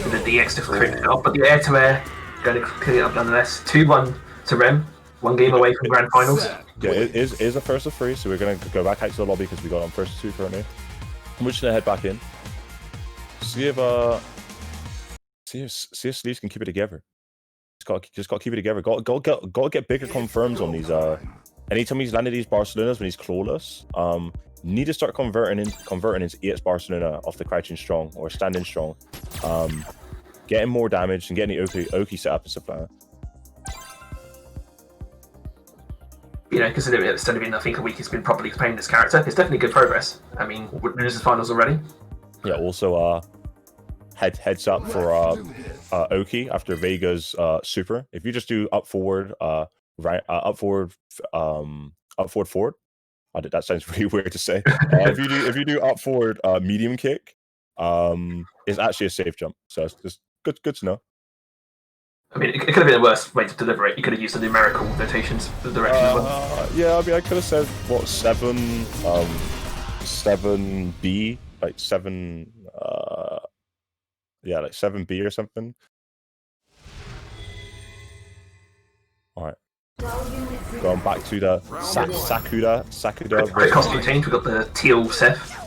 With the DX to crit it up, but the air to air going to clear it up nonetheless. 2-1 to Rem. 1 game away from grand finals. Yeah, it is a first of 3, so we're gonna go back out to the lobby because we got on first of 2 currently. I'm just gonna head back in. See if Sleeves can keep it together. Just got to keep it together. Got to get bigger confirms on these. Anytime he's landed these Barcelonas when he's clawless, need to start converting into EX Barcelona off the crouching strong or standing strong. Getting more damage and getting the Oki set up and stuff like that. You know, considering it's only been, I think, a week he's been properly playing this character, it's definitely good progress. I mean, we're losers finals already. Yeah, also heads up for Oki after Vega's super. If you just do up forward forward. That sounds really weird to say. If you do up forward medium kick, it's actually a safe jump. So it's just good to know. I mean, it could have been a worse way to deliver it. You could have used the numerical notations for the direction as well. Yeah, I mean, I could have said what 7B, like 7. Yeah, like 7B or something. All right. Going back to the Sakura. Quick costume change. We got the teal Seth.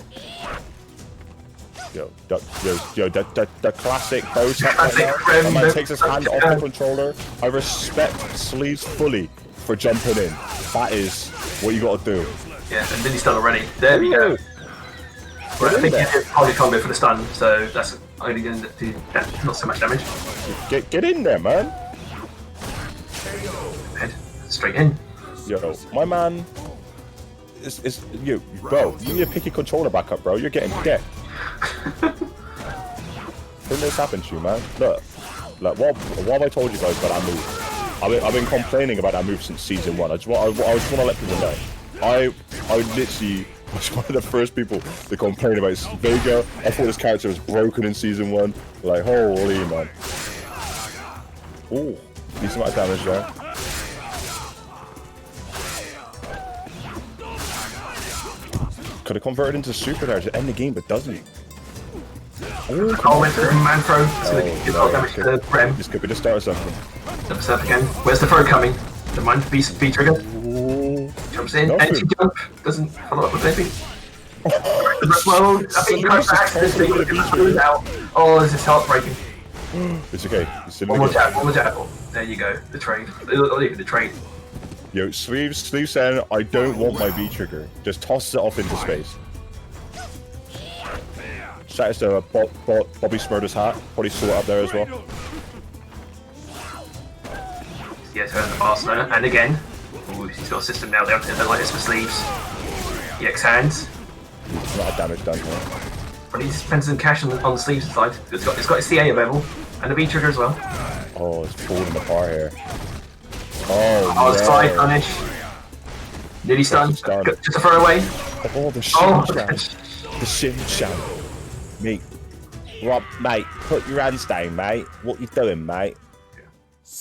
The classic bow tech. That man takes his hand off the controller. I respect Sleeves fully for jumping in. That is what you got to do. Yeah, and Vinny's done already. There we go. Right, I think he hit poly combo for the stun, so that's only going to do not so much damage. Get in there, man. Head straight in. Yo, my man. Bro. You need to pick your controller back up, bro. You're getting decked. When this happened to you, man? Look, what have I told you guys about that move? I've been complaining about that move since season 1. I just want to let people know. I literally was one of the first people to complain about Vega. I thought this character was broken in season 1. Like, holy man. Ooh, decent amount of damage there. Could have converted into super there to end the game, but doesn't. Oh, went for the man throw. It's going to give a lot of damage to the Rem. This could be the start of something. Jumps up again. Where's the throw coming? The mind V trigger. Ooh. Jumps in. Nothing. Empty jump. Doesn't follow up with anything. Well, I think he crashed back to this thing. Oh, this is heartbreaking. It's okay. One more jab. There you go. The trade. Not even the trade. Yo, Sleeves saying, I don't want my V trigger. Just tosses it off into space. Shout out to Bobby Smurder's hat. Probably saw it up there as well. Yeah, turn the Barcelona. And again. Ooh, he's got a system now. They have to hit the lightest for Sleeves. EX hands. It's a lot of damage done here. But he spends some cash on the sleeves side. It's got a CA available and a V trigger as well. Oh, it's falling apart here. Oh, Oh, no. side punish. Nearly stunned. Just a throwaway. Oh, the Shin-chan. The Shin-chan. Mate. Rob, mate, put your hands down, mate. What you doing, mate?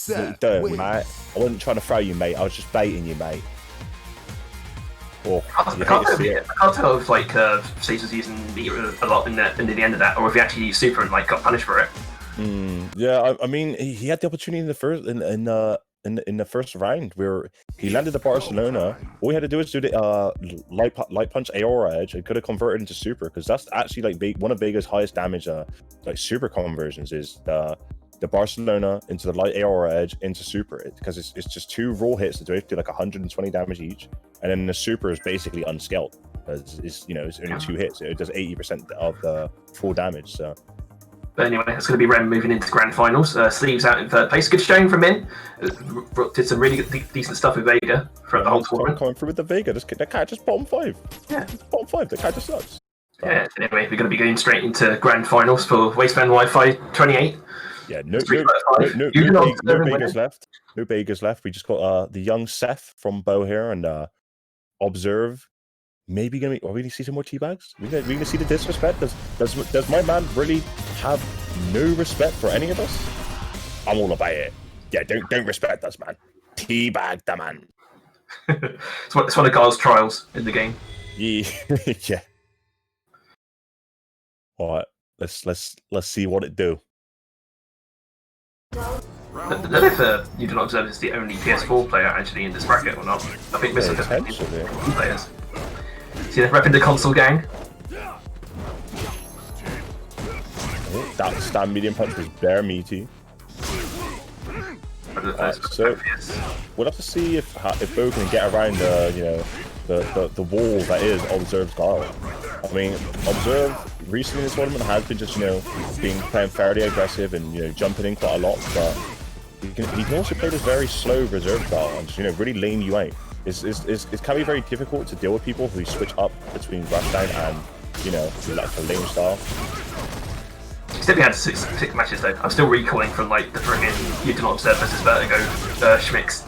What you doing, mate? I wasn't trying to throw you, mate. I was just baiting you, mate. Oh, I can't tell if like Sleeves was using meter a lot in the end of that, or if he actually used super and like got punished for it. Yeah, I mean, he had the opportunity in the first in the first round where he landed the Barcelona. All he had to do was do the light punch Aora edge and could have converted into super, because that's actually like one of Vega's highest damage like super conversions is the Barcelona into the light Aora edge into super, because it's just 2 raw hits that do like 120 damage each, and then the super is basically unscaled. It's only 2 hits. It does 80% of the full damage. So. But anyway, it's going to be Rem moving into grand finals. Sleeves out in 3rd place. Good showing from Min. Did some really decent stuff with Vega throughout the whole tournament. Coming through with the Vega. That cat just bottom 5. Yeah, bottom 5. The cat just sucks. Yeah. Anyway, we're going to be going straight into grand finals for Waistman Wi-Fi 28. Yeah, no Vegas left. No Vegas left. We just got the young Seth from Bow here and Observe. Maybe are we gonna see some more teabags? We gonna see the disrespect? Does my man really have no respect for any of us? I'm all about it. Yeah, don't respect us, man. Teabag the man. It's one of Gar's trials in the game. Yeah, yeah. All right, let's see what it do. I don't know if You Do Not Observe is the only PS4 player actually in this bracket or not. I think Mr. players. See, they're repping the console gang. Oh, that stand medium punch was bare meaty. So we'll have to see if Bo can get around the wall that is Observe's guard. I mean, Observe recently in this tournament has been just playing fairly aggressive and jumping in quite a lot, but he can also play this very slow reserve style and just really lame you out. It can be very difficult to deal with people who switch up between rushdown and like a lame style. He's definitely had six matches though. I'm still recalling from like the friggin' You Do Not Observe versus Vertigo schmicks.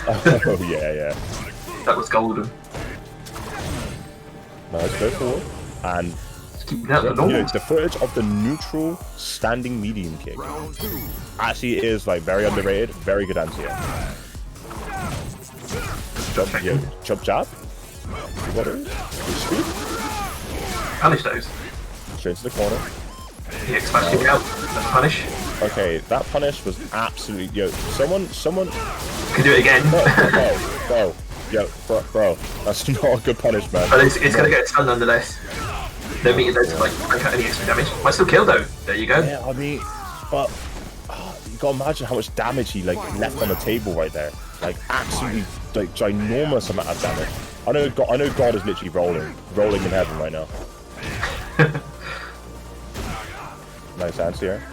Oh yeah. That was golden. Let's go forward and the footage of the neutral standing medium kick actually is like very underrated. Very good anti-air. Jump jab. What is it? Punish those. Straight to the corner. The X-Smash kick out. That's a punish. Okay, that punish was absolutely someone Can do it again. Bro, that's not a good punish, man. But it's gonna get stunned nonetheless. No meter there to like break out any extra damage. Might still kill though. There you go. Yeah, I mean, but you gotta imagine how much damage he left on the table right there. Like absolutely ginormous amount of damage. I know God is literally rolling in heaven right now. Nice answer here.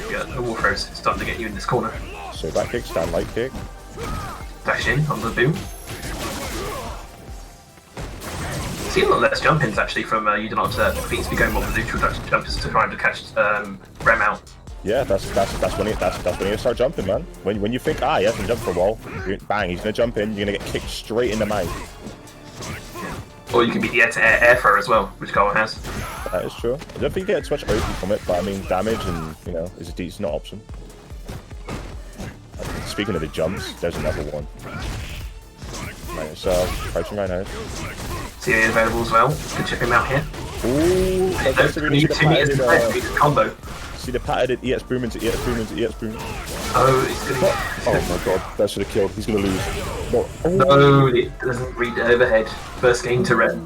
Yeah, the wall throws starting to get you in this corner. So back kick, stand light kick. Dash in on the boom. Seen a lot less jump-ins actually from You Do Not Observe. I think it's been going more with neutral jumpers to try to catch Rem out. Yeah, that's when you start jumping, man. When you think he hasn't jumped for a while, bang, he's gonna jump in. You're gonna get kicked straight in the mouth. Or you can beat the air throw as well, which Carl has. That is true. I don't think you get too much OP from it, but I mean, damage and is a decent option. Speaking of the jumps, there's another one. Nice, crouching right now. CA available as well. Good check him out here. Ooh, that's a really 2 meters combo. See the patented EX boom into EX boom into EX boom. Oh, it's gonna. Oh my god, that should have killed. He's gonna lose. No, it doesn't read the overhead. First game to Red.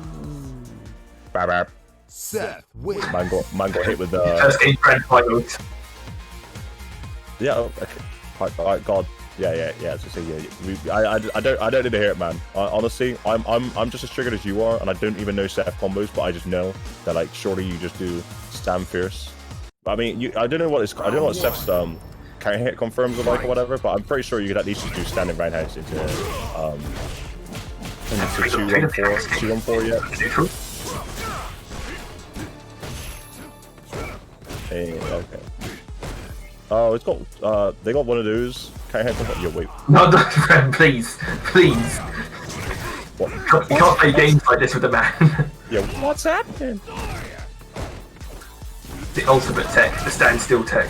Bab. Seth wins. Man got hit with the First game grand finals. Yeah. Okay. God. Yeah. I don't need to hear it, man. Honestly, I'm just as triggered as you are, and I don't even know Seth combos, but I just know that surely you just do stand fierce. I mean, I don't know what Seth's counter hit confirms are like or whatever, but I'm pretty sure you could at least just do standing roundhouse into And it's a 2-1-4. 2-1-4 yet. Neutral. Hey, okay. Oh, it's got, they got one of those. Can't hit. Yo, wait. No, friend, please. Please. What? You can't play games like this with the man. Yeah, what's happening? The ultimate tech, the standstill tech.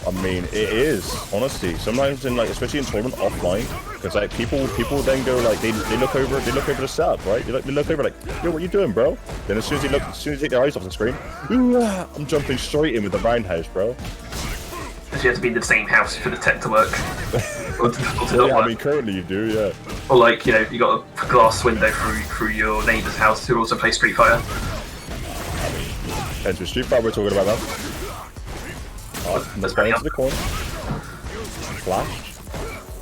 I mean, it is, honestly. Sometimes in like, especially in tournament offline, because like people then go like they look over the setup, right? They look over like, yo, what you doing, bro? Then as soon as they take their eyes off the screen, I'm jumping straight in with the roundhouse, bro. Because you have to be in the same house for the tech to work. or to Yeah, not I work. mean, currently you do, yeah. Or like, you know, you got a glass window through your neighbour's house who also play Street Fighter. Depends which Street Fighter we're talking about now. Oh, let's go into the corner. Flash.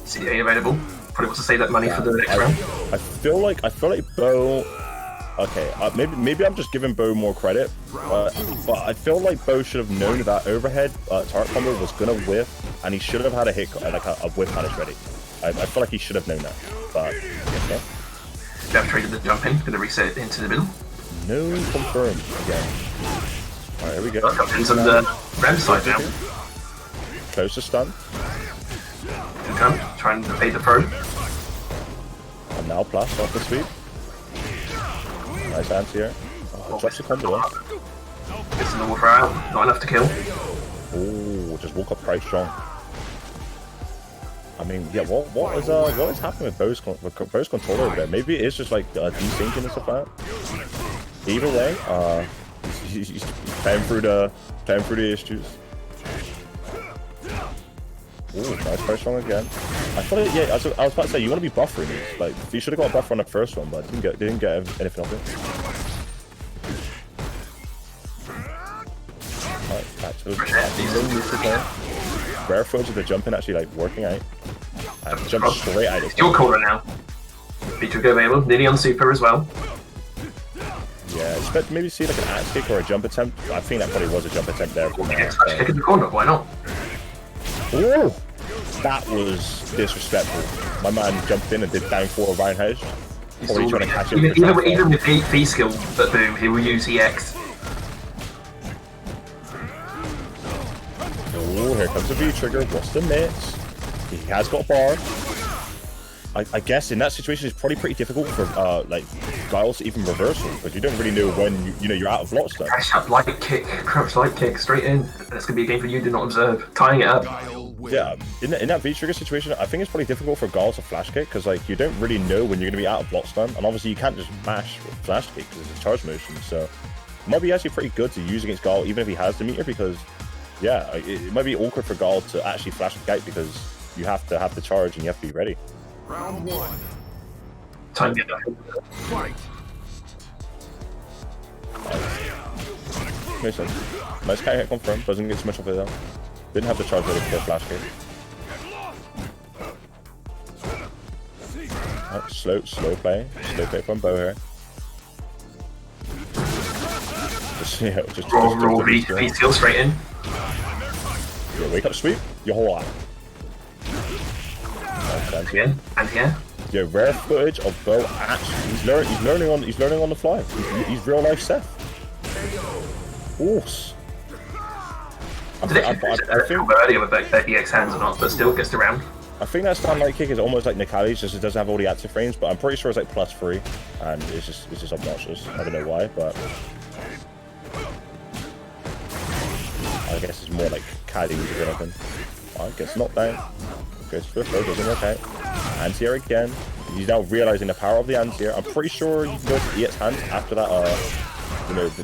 CA available. Probably wants to save that money for the next round. I feel like Bo. Okay, maybe I'm just giving Bo more credit, but I feel like Bo should have known that overhead target combo was gonna whiff, and he should have had a hit like a whiff punish ready. I feel like he should have known that, but okay. Jab traded the jump in, gonna reset it into the middle. No confirmed again. Alright, here we go. Jump ins on the Ram side now. Close to stun. Come, trying to evade the throw. And now plus off the sweep. Nice hands here. Oh, drops the combo though. Gets the normal throw out, not enough to kill. Oh, just walk up quite strong. I mean, yeah, what is happening with Bo's controller over there? Maybe it's just like desyncing and stuff like that. Either way, he's playing through the issues. Ooh, nice very strong again. I thought, yeah, I was about to say you want to be buffering these. Like, you should have got a buffer on the first one, but didn't get anything off it. Alright, back to the rare footage of the jumping actually like working out. And jump straight out. It's your corner now. Feature go available, nearly on super as well. Yeah, expect maybe see like an axe kick or a jump attempt. I think that probably was a jump attempt there. Yeah, kick in the corner, why not? Ooh, that was disrespectful. My man jumped in and did down 4 roundhouse. Probably trying to catch him. Even with V skill, but boom, he will use EX. Oh, here comes the V trigger. What's the mix? He has got a bar. I guess in that situation it's probably pretty difficult for like Giles to even reversal because you don't really know when you're out of lot stuff. Crash up light kick, crouch light kick, straight in. That's gonna be a game for you. Do not observe. Tying it up. Yeah, in that V trigger situation, I think it's probably difficult for Giles to flash kick because like you don't really know when you're gonna be out of block stun, and obviously you can't just mash with flash kick because it's a charge motion. So it might be actually pretty good to use against Giles even if he has the meter because yeah, it might be awkward for Giles to actually flash kick out because you have to have the charge and you have to be ready. Round 1. Time to get that. Fight. Makes sense. Nice counter hit confirmed, doesn't get too much of it though. Didn't have the charge ready for flash kick. Right, slow play from Bo here. Just Roll V skill straight in. Yeah, wake up sweep, your whole eye. Again, and here. Yeah, rare footage of Bo actually he's learning on the fly. He's real life Seth. Horse. I think earlier with that EX hands or not, but still gets around. I think that stand light kick is almost like Nikali's, just it doesn't have all the active frames, but I'm pretty sure it's like +3, and it's just obnoxious. I don't know why, but I guess it's more like caddies or anything. I guess not down. Goes for the throw, doesn't work out. Anti-air again. He's now realizing the power of the anti-air. I'm pretty sure you can go to EX hands after that,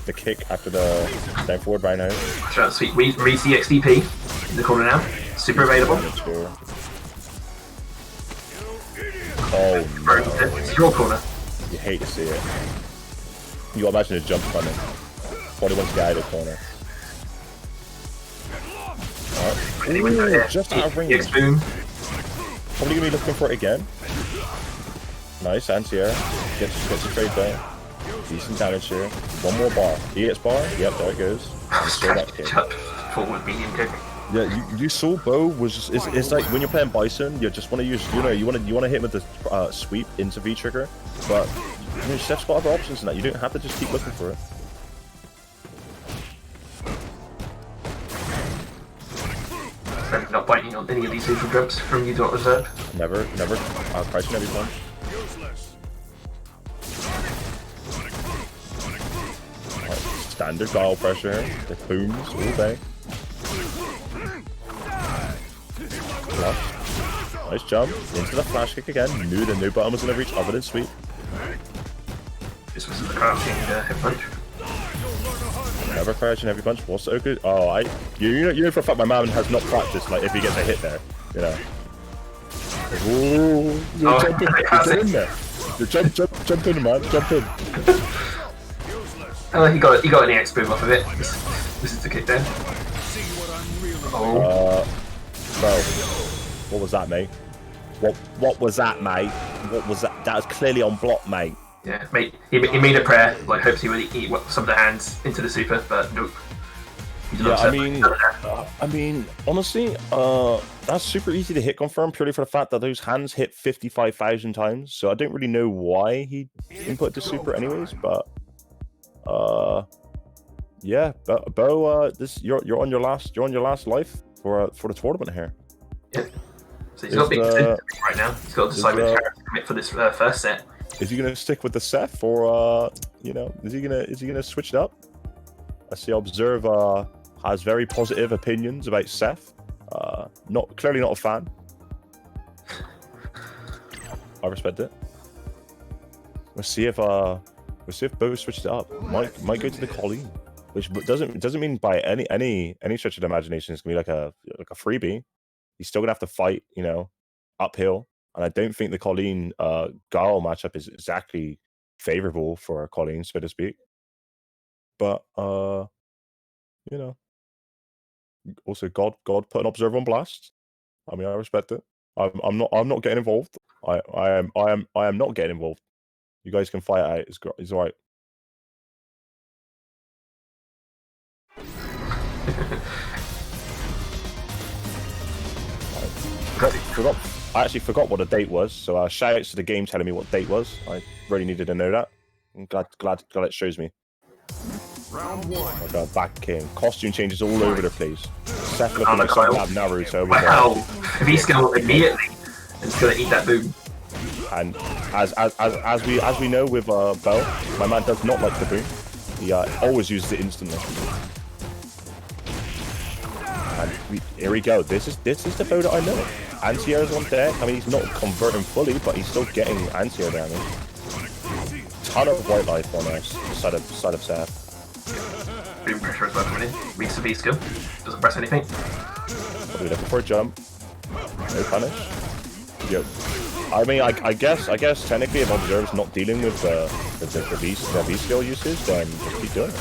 the kick after the down forward right now. Sure, sweet. Reese the XDP in the corner now. Super available. Oh no. It's your corner. You hate to see it. You imagine a jump coming. Probably wants to get out of the corner. Ooh, just out of ring. EX boom. Probably gonna be looking for it again. Nice, anti-air. Gets a trade there. Decent damage here. One more bar. EX bar? Yep, there it goes. Straight up kick. Forward medium kick. Yeah, you saw Bo was it's like when you're playing Bison, you just want to use you want to hit him with the sweep into V trigger, but Steph's got other options in that. You don't have to just keep looking for it. Not biting on any of these neutral jumps from you, not reserve. Never. Pricing every punch. Right, standard dial pressure. The booms all day. Flush. Nice jump into the flash kick again. Knew the no button was gonna reach other than sweep. This was the crouching hip punch. Never crouching heavy punch. What's so good? Oh, you know for a fact my man has not practiced. Like if he gets a hit there, you know. Ooh, you're jumping, you're in there. You jump in, man, jump in. He got an EX boom off of it. This is the kick down. Oh. Bro, what was that, mate? What was that, mate? What was that? That was clearly on block, mate. Yeah, mate. He made a prayer, like hopes he would eat some of the hands into the super, but nope. Yeah, I mean, honestly, that's super easy to hit confirm purely for the fact that those hands hit 55,000 times. So I don't really know why he input the super, anyways. But yeah, Bo, you're on your last life for the tournament here. Yeah. So he's got big right now. He's got to decide which character to commit for this first set. Is he gonna stick with the Seth, or is he gonna switch it up? I see Observe has very positive opinions about Seth. Clearly not a fan. I respect it. We'll see if Bo switches it up. Might go to the Colleen, which doesn't mean by any stretch of the imagination it's gonna be like a freebie. He's still gonna have to fight, uphill. And I don't think the Colleen Gao matchup is exactly favorable for Colleen, so to speak. But also God put an observer on blast. I mean, I respect it. I'm not getting involved. I am not getting involved. You guys can fight it out. It's alright. I actually forgot what the date was, so shout outs to the game telling me what date was. I really needed to know that. I'm glad it shows me. Round one. Like a back king. Costume changes all over the place. Seth looking like something out of Naruto. Wow! V-skill immediately. And it's gonna eat that boom. And as we know with Bell, my man does not like the boom. He always uses it instantly. And here we go. This is the bow that I know. Anti-air's on deck. I mean, he's not converting fully, but he's still getting anti-air damage. Ton of white life on us, side of Seth. Boom pressure as well coming in. Reads the V-skill. Doesn't press anything. Probably looking for a jump. No punish. Yo. I mean, I guess technically if Observe's not dealing with the V-skill usage, then just keep doing it.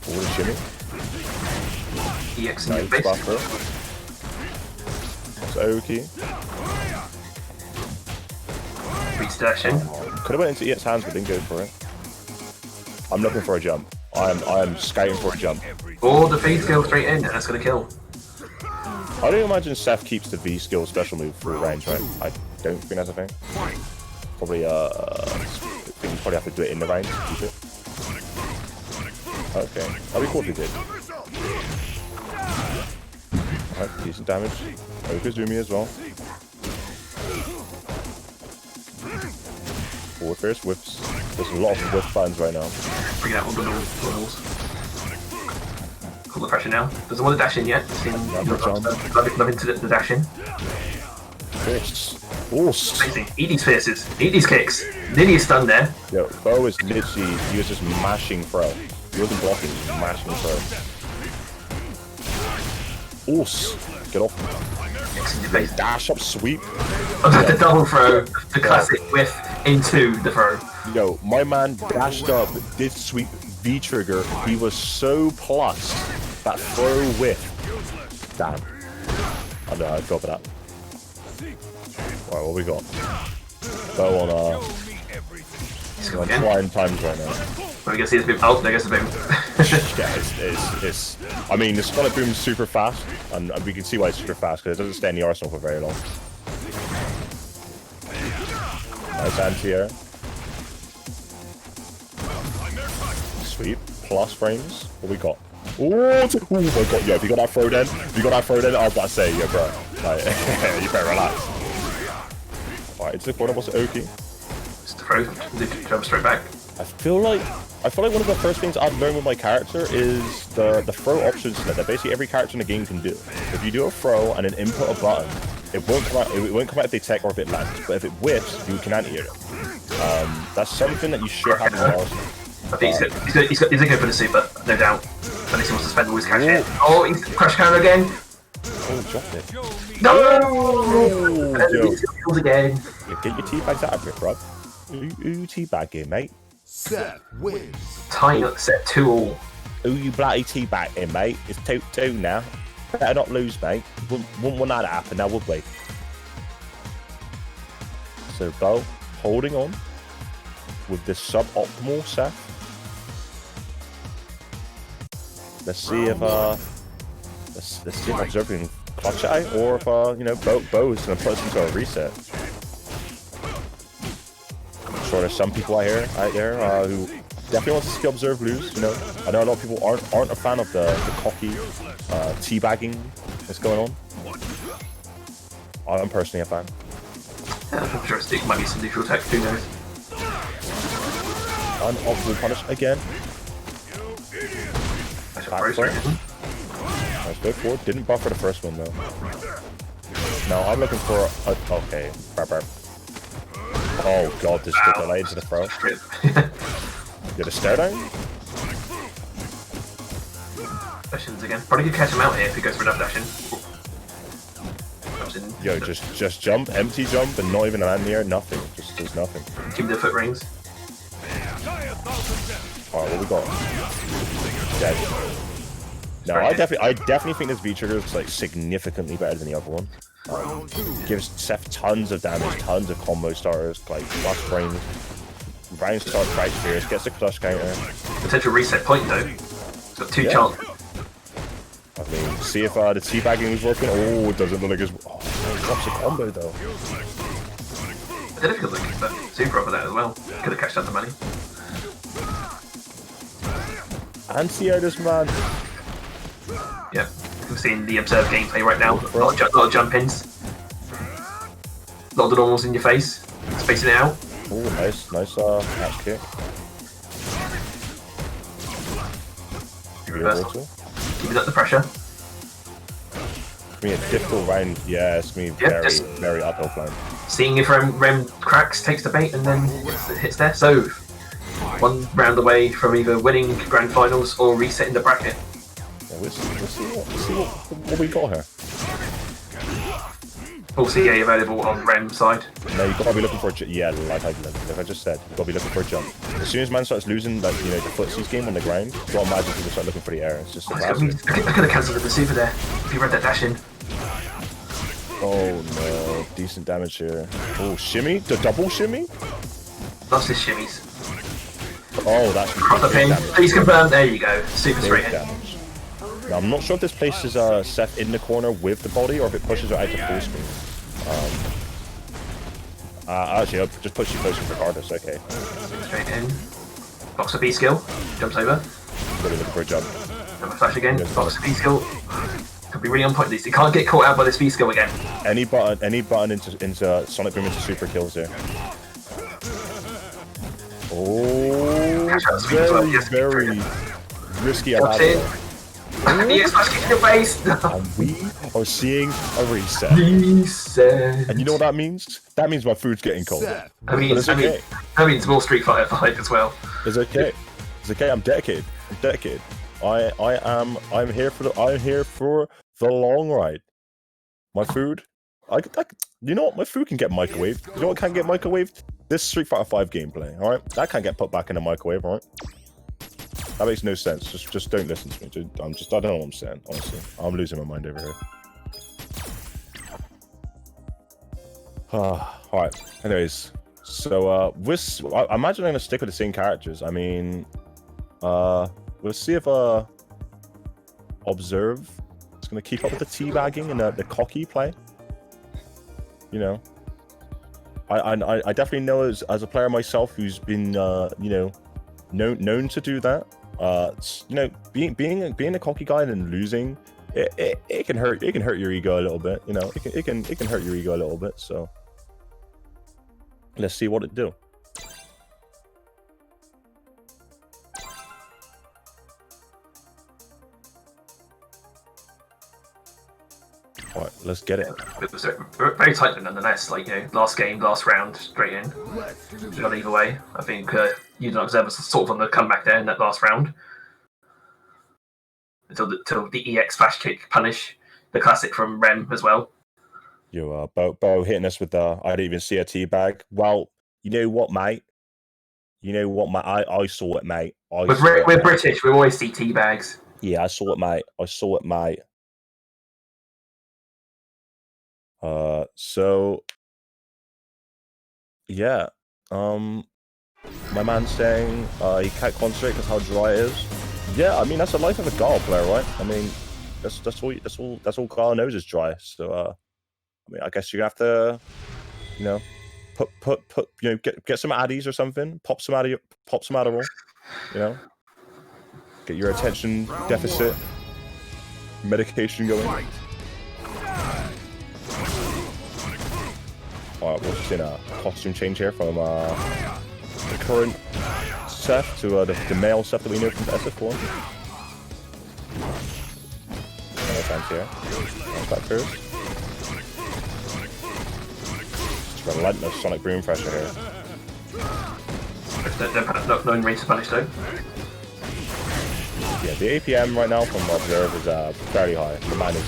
Forward shimmy. EX in your face. That's okay. Reach dash in. Could have went into EX hands, but didn't go for it. I'm looking for a jump. I am scouting for a jump. Or the V-skill straight in, and that's gonna kill. I don't imagine Seth keeps the V-skill special move through range, right? I don't think that's a thing. Probably, I think you probably have to do it in the range to keep it. Okay, that'd be cool if he did. Alright, decent damage. Okazumi as well. Forward first whiffs. There's a lot of whiff buttons right now. Bring out all the walls. Call the pressure now. Doesn't want to dash in yet. Love into the dash in. Force. Amazing. Eat these fierces. Eat these kicks. Nearly stunned there. Yo, Bo is literally, he was just mashing throw. He wasn't blocking, he was mashing throw. Force. Get off. Dash up sweep. The double throw. The classic whiff into the throw. Yo, my man dashed up, did sweep V trigger. He was so plus. That throw whiff. Damn. I know, I'd go for that. Alright, what we got? Bo on flying times right now. I guess he's been. Oh, I guess it's been. Yeah, it's. I mean, the Sonic Boom's super fast, and we can see why it's super fast because it doesn't stay in the arsenal for very long. Nice anti-air. Sweet. Plus frames. What we got? Oh my god, yo, if you got that throw then, I was about to say, yo, bro. Like, you better relax. Alright, it's the corner, what's Oki? Just throw, jump straight back. I feel like one of the first things I've learned with my character is the throw option split that basically every character in the game can do. If you do a throw and then input a button, it won't come out if they tech or if it lands, but if it whips, you can anti-air it. That's something that you should have in the arsenal. I think he's gonna go for the super, no doubt. Unless he wants to spend all his cash here. Oh, he's crash counter again. Oh, dropped it. No! Yo. Killed again. Yeah, get your teabags out of it, bro. Ooh, teabag game, mate. Seth wins. Tying up set 2-all. Ooh, you bloody teabag in, mate. It's 2-2 now. Better not lose, mate. Wouldn't want that to happen now, would we? So, Bo, holding on with this suboptimal Seth. Let's see if let's see if Observer can clutch it out, or if you know, Bo is gonna put us into a reset. I'm sure there's some people out there who definitely want to see Observe lose. You know, I know a lot of people aren't a fan of the cocky teabagging that's going on. I'm personally a fan. I'm sure Stick might be some neutral tech, who knows? Unoptimal punish again. Back frame. Nice go forward. Didn't buffer the first one though. No, I'm looking for a okay. Burp. Oh god, this took delayed to the throw. Get a stare down? Dashins again. Probably could catch him out here if he goes for enough dashing. Yo, just jump, empty jump, and not even an in the air, nothing. Just does nothing. Keep the foot rings. Alright, what we got? Dead. No, I definitely think this V trigger is like significantly better than the other one. Gives Seth tons of damage, tons of combo starters, like plus frames. Brian starts right fierce, gets the clutch counter. Potential reset point though. It's got 2 chances. I mean, see if the teabagging is working. Oh, it doesn't look like it's. Oh, it drops a combo though. I did a good look at that super over that as well. Could have cashed out the money. Anti-air this man. Yeah, we're seeing the observed gameplay right now. A lot of jump ins. A lot of the normals in your face. Spacing it out. Oh, nice catch kick. Reversal. Keeping up the pressure. It's gonna be a difficult round. Yeah, it's gonna be very uphill climb. Seeing if Rem cracks, takes the bait, and then hits there. So, one round away from either winning grand finals or resetting the bracket. Yeah, let's see what we got here. Full CA available on Rem's side. No, you've got to be looking for a jump. Yeah, like I just said, you've got to be looking for a jump. As soon as man starts losing, like, you know, the footsies game on the ground, you've got to imagine people start looking for the air. It's just I could have cancelled the super there if you read that dash in. Oh no, decent damage here. Oh, shimmy? The double shimmy? Lost his shimmies. Oh, that's Cross the pin. Please confirm. There you go. Super straight in. Damage. Now, I'm not sure if this places Seth in the corner with the body or if it pushes her out to full screen. Actually, I'll just push you closer regardless. Okay. Straight in. Box the B skill. Jumps over. Really looking for a jump. Jump flash again. Box the B skill. Could be really on point. These. You can't get caught out by this B skill again. Any button into Sonic Boom into super kills here. Oh, very risky. The X-Flash kick in your face! And we are seeing a reset. Reset. And you know what that means? That means my food's getting cold. I mean, more Street Fighter for hype as well. It's okay. It's okay. I'm dedicated. I'm here for the long ride. My food. You know what? My food can get microwaved. You know what can't get microwaved? This Street Fighter 5 gameplay. All right, that can't get put back in the microwave. All right. That makes no sense. Just don't listen to me. I don't know what I'm saying. Honestly, I'm losing my mind over here. All right. Anyways, so I imagine I'm gonna stick with the same characters. I mean, We'll see if Observe is going to keep up with the teabagging and the cocky play. You know, I definitely know as a player myself who's been you know, known to do that. You know, being a cocky guy and then losing, it can hurt your ego a little bit. You know, it can hurt your ego a little bit. So let's see what it do. All right, let's get it. It was very tight nonetheless. Like, you know, last game, last round, straight in. Got either way. I think Udon Observer was sort of on the comeback there in that last round. Until the EX flash kick punish, the classic from Rem as well. Yo, Bo hitting us with the I didn't even see a teabag. Well, you know what, mate? I saw it, mate. We're British. We always see teabags. Yeah, I saw it, mate. So yeah, my man's saying he can't concentrate because how dry it is. Yeah, I mean that's the life of a Gala player, right? I mean that's all Gala knows is dry. So I mean I guess you have to, you know, put you know, get some addies or something, pop some Adderall, you know, get your attention deficit medication going. Alright, we're just in a costume change here from the current Seth to the male Seth that we know from SF1. No chance here. Back first. Just relentless Sonic Boom pressure here. No range to punish though. Yeah, the APM right now from Observe is fairly high. The man is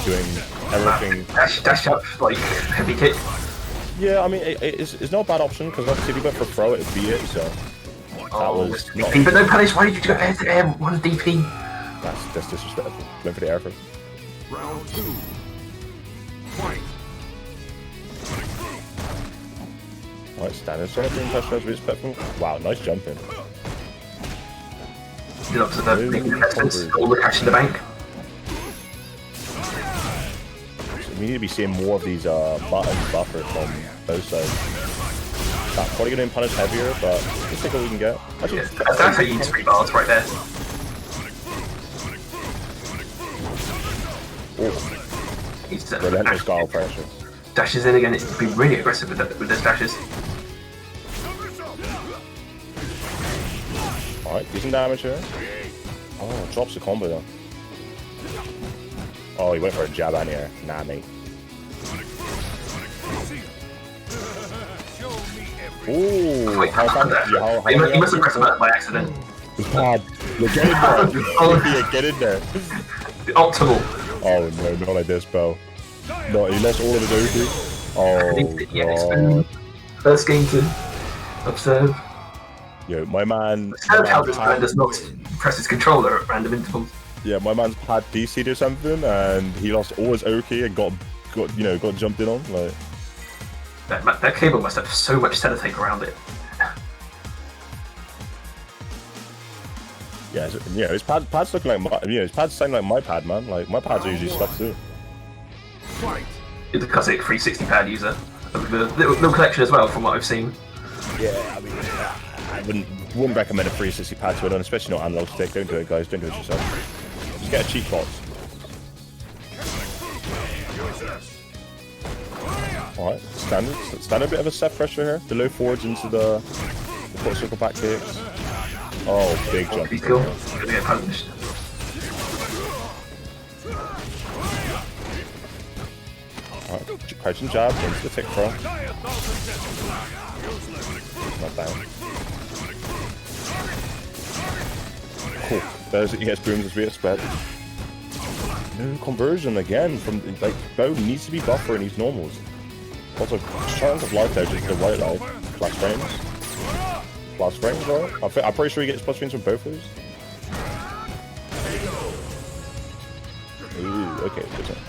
doing everything. Dash up, like heavy kick. Yeah, I mean, it's not a bad option, because obviously if you went for throw, it would beat it, so... That was not... But no punish, why did you go air to air? 1 DP? That's disrespectful. Went for the air first. Round 2. Fight. Alright, standard Sonic Boom pressure is respectful. Wow, nice jumping. Did observe the investments, all the cash in the bank. We need to be seeing more of these buttons buffer from both sides. That's probably going to punish heavier, but let's take what we can get. Actually, That's how you use 3 bars right there. He's relentless Gala pressure. Dashes in again. It's been really aggressive with those dashes. Alright, decent damage here. Oh, drops the combo though. Oh, he went for a jab on here. Nah, mate. Ooh, Wait, how he must have pressed that by accident. God, you're getting there. Get in there. Optimal. Oh no, not like this, bro. No, he lost all of his OP. Oh, God. First game to Observe. Yo, my man. Observe how this man does not press his controller at random intervals. Yeah, my man's had DC'd or something, and he lost all his OK and got jumped in on. Like that cable must have so much sellotape around it. Yeah, his pad's looking like my, his pad's sounding like my pad, man. Like my pads are usually stuck too. He's a classic 360 pad user. The little collection as well, from what I've seen. Yeah, I mean, I wouldn't recommend a 360 pad to it on, especially not analog stick. Don't do it, guys. Don't do it yourself. Just get a cheap box. Alright, standard bit of a set pressure here. The low forwards into the quarter circle back kicks. Oh, big jump. He's cool. Gonna get punished. Alright, crouching jab into the tick throw. Not down. Cool. There's ES booms as we expect. No conversion again from like Bo needs to be buffer in these normals. Also, chance of life there just the right life. Plus frames. Plus frames, right? I'm pretty sure he gets plus frames from both of those. Ooh, okay, good time.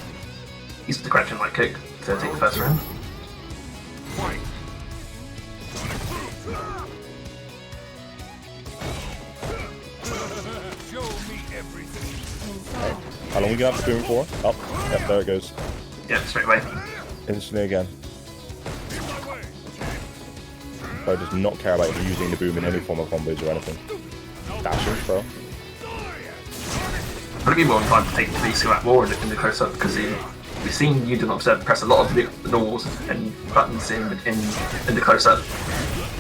He's the crouching light kick to take the first round. long are you gonna have the boom for? Up. Yep, there it goes. Yeah, straight away. Instantly again. Bo does not care about using the boom in any form of combos or anything. Dashing, bro. Probably more inclined to take the V-skill out more in the close-up because we've seen You Do Not Observe press a lot of the normals and buttons in the close-up.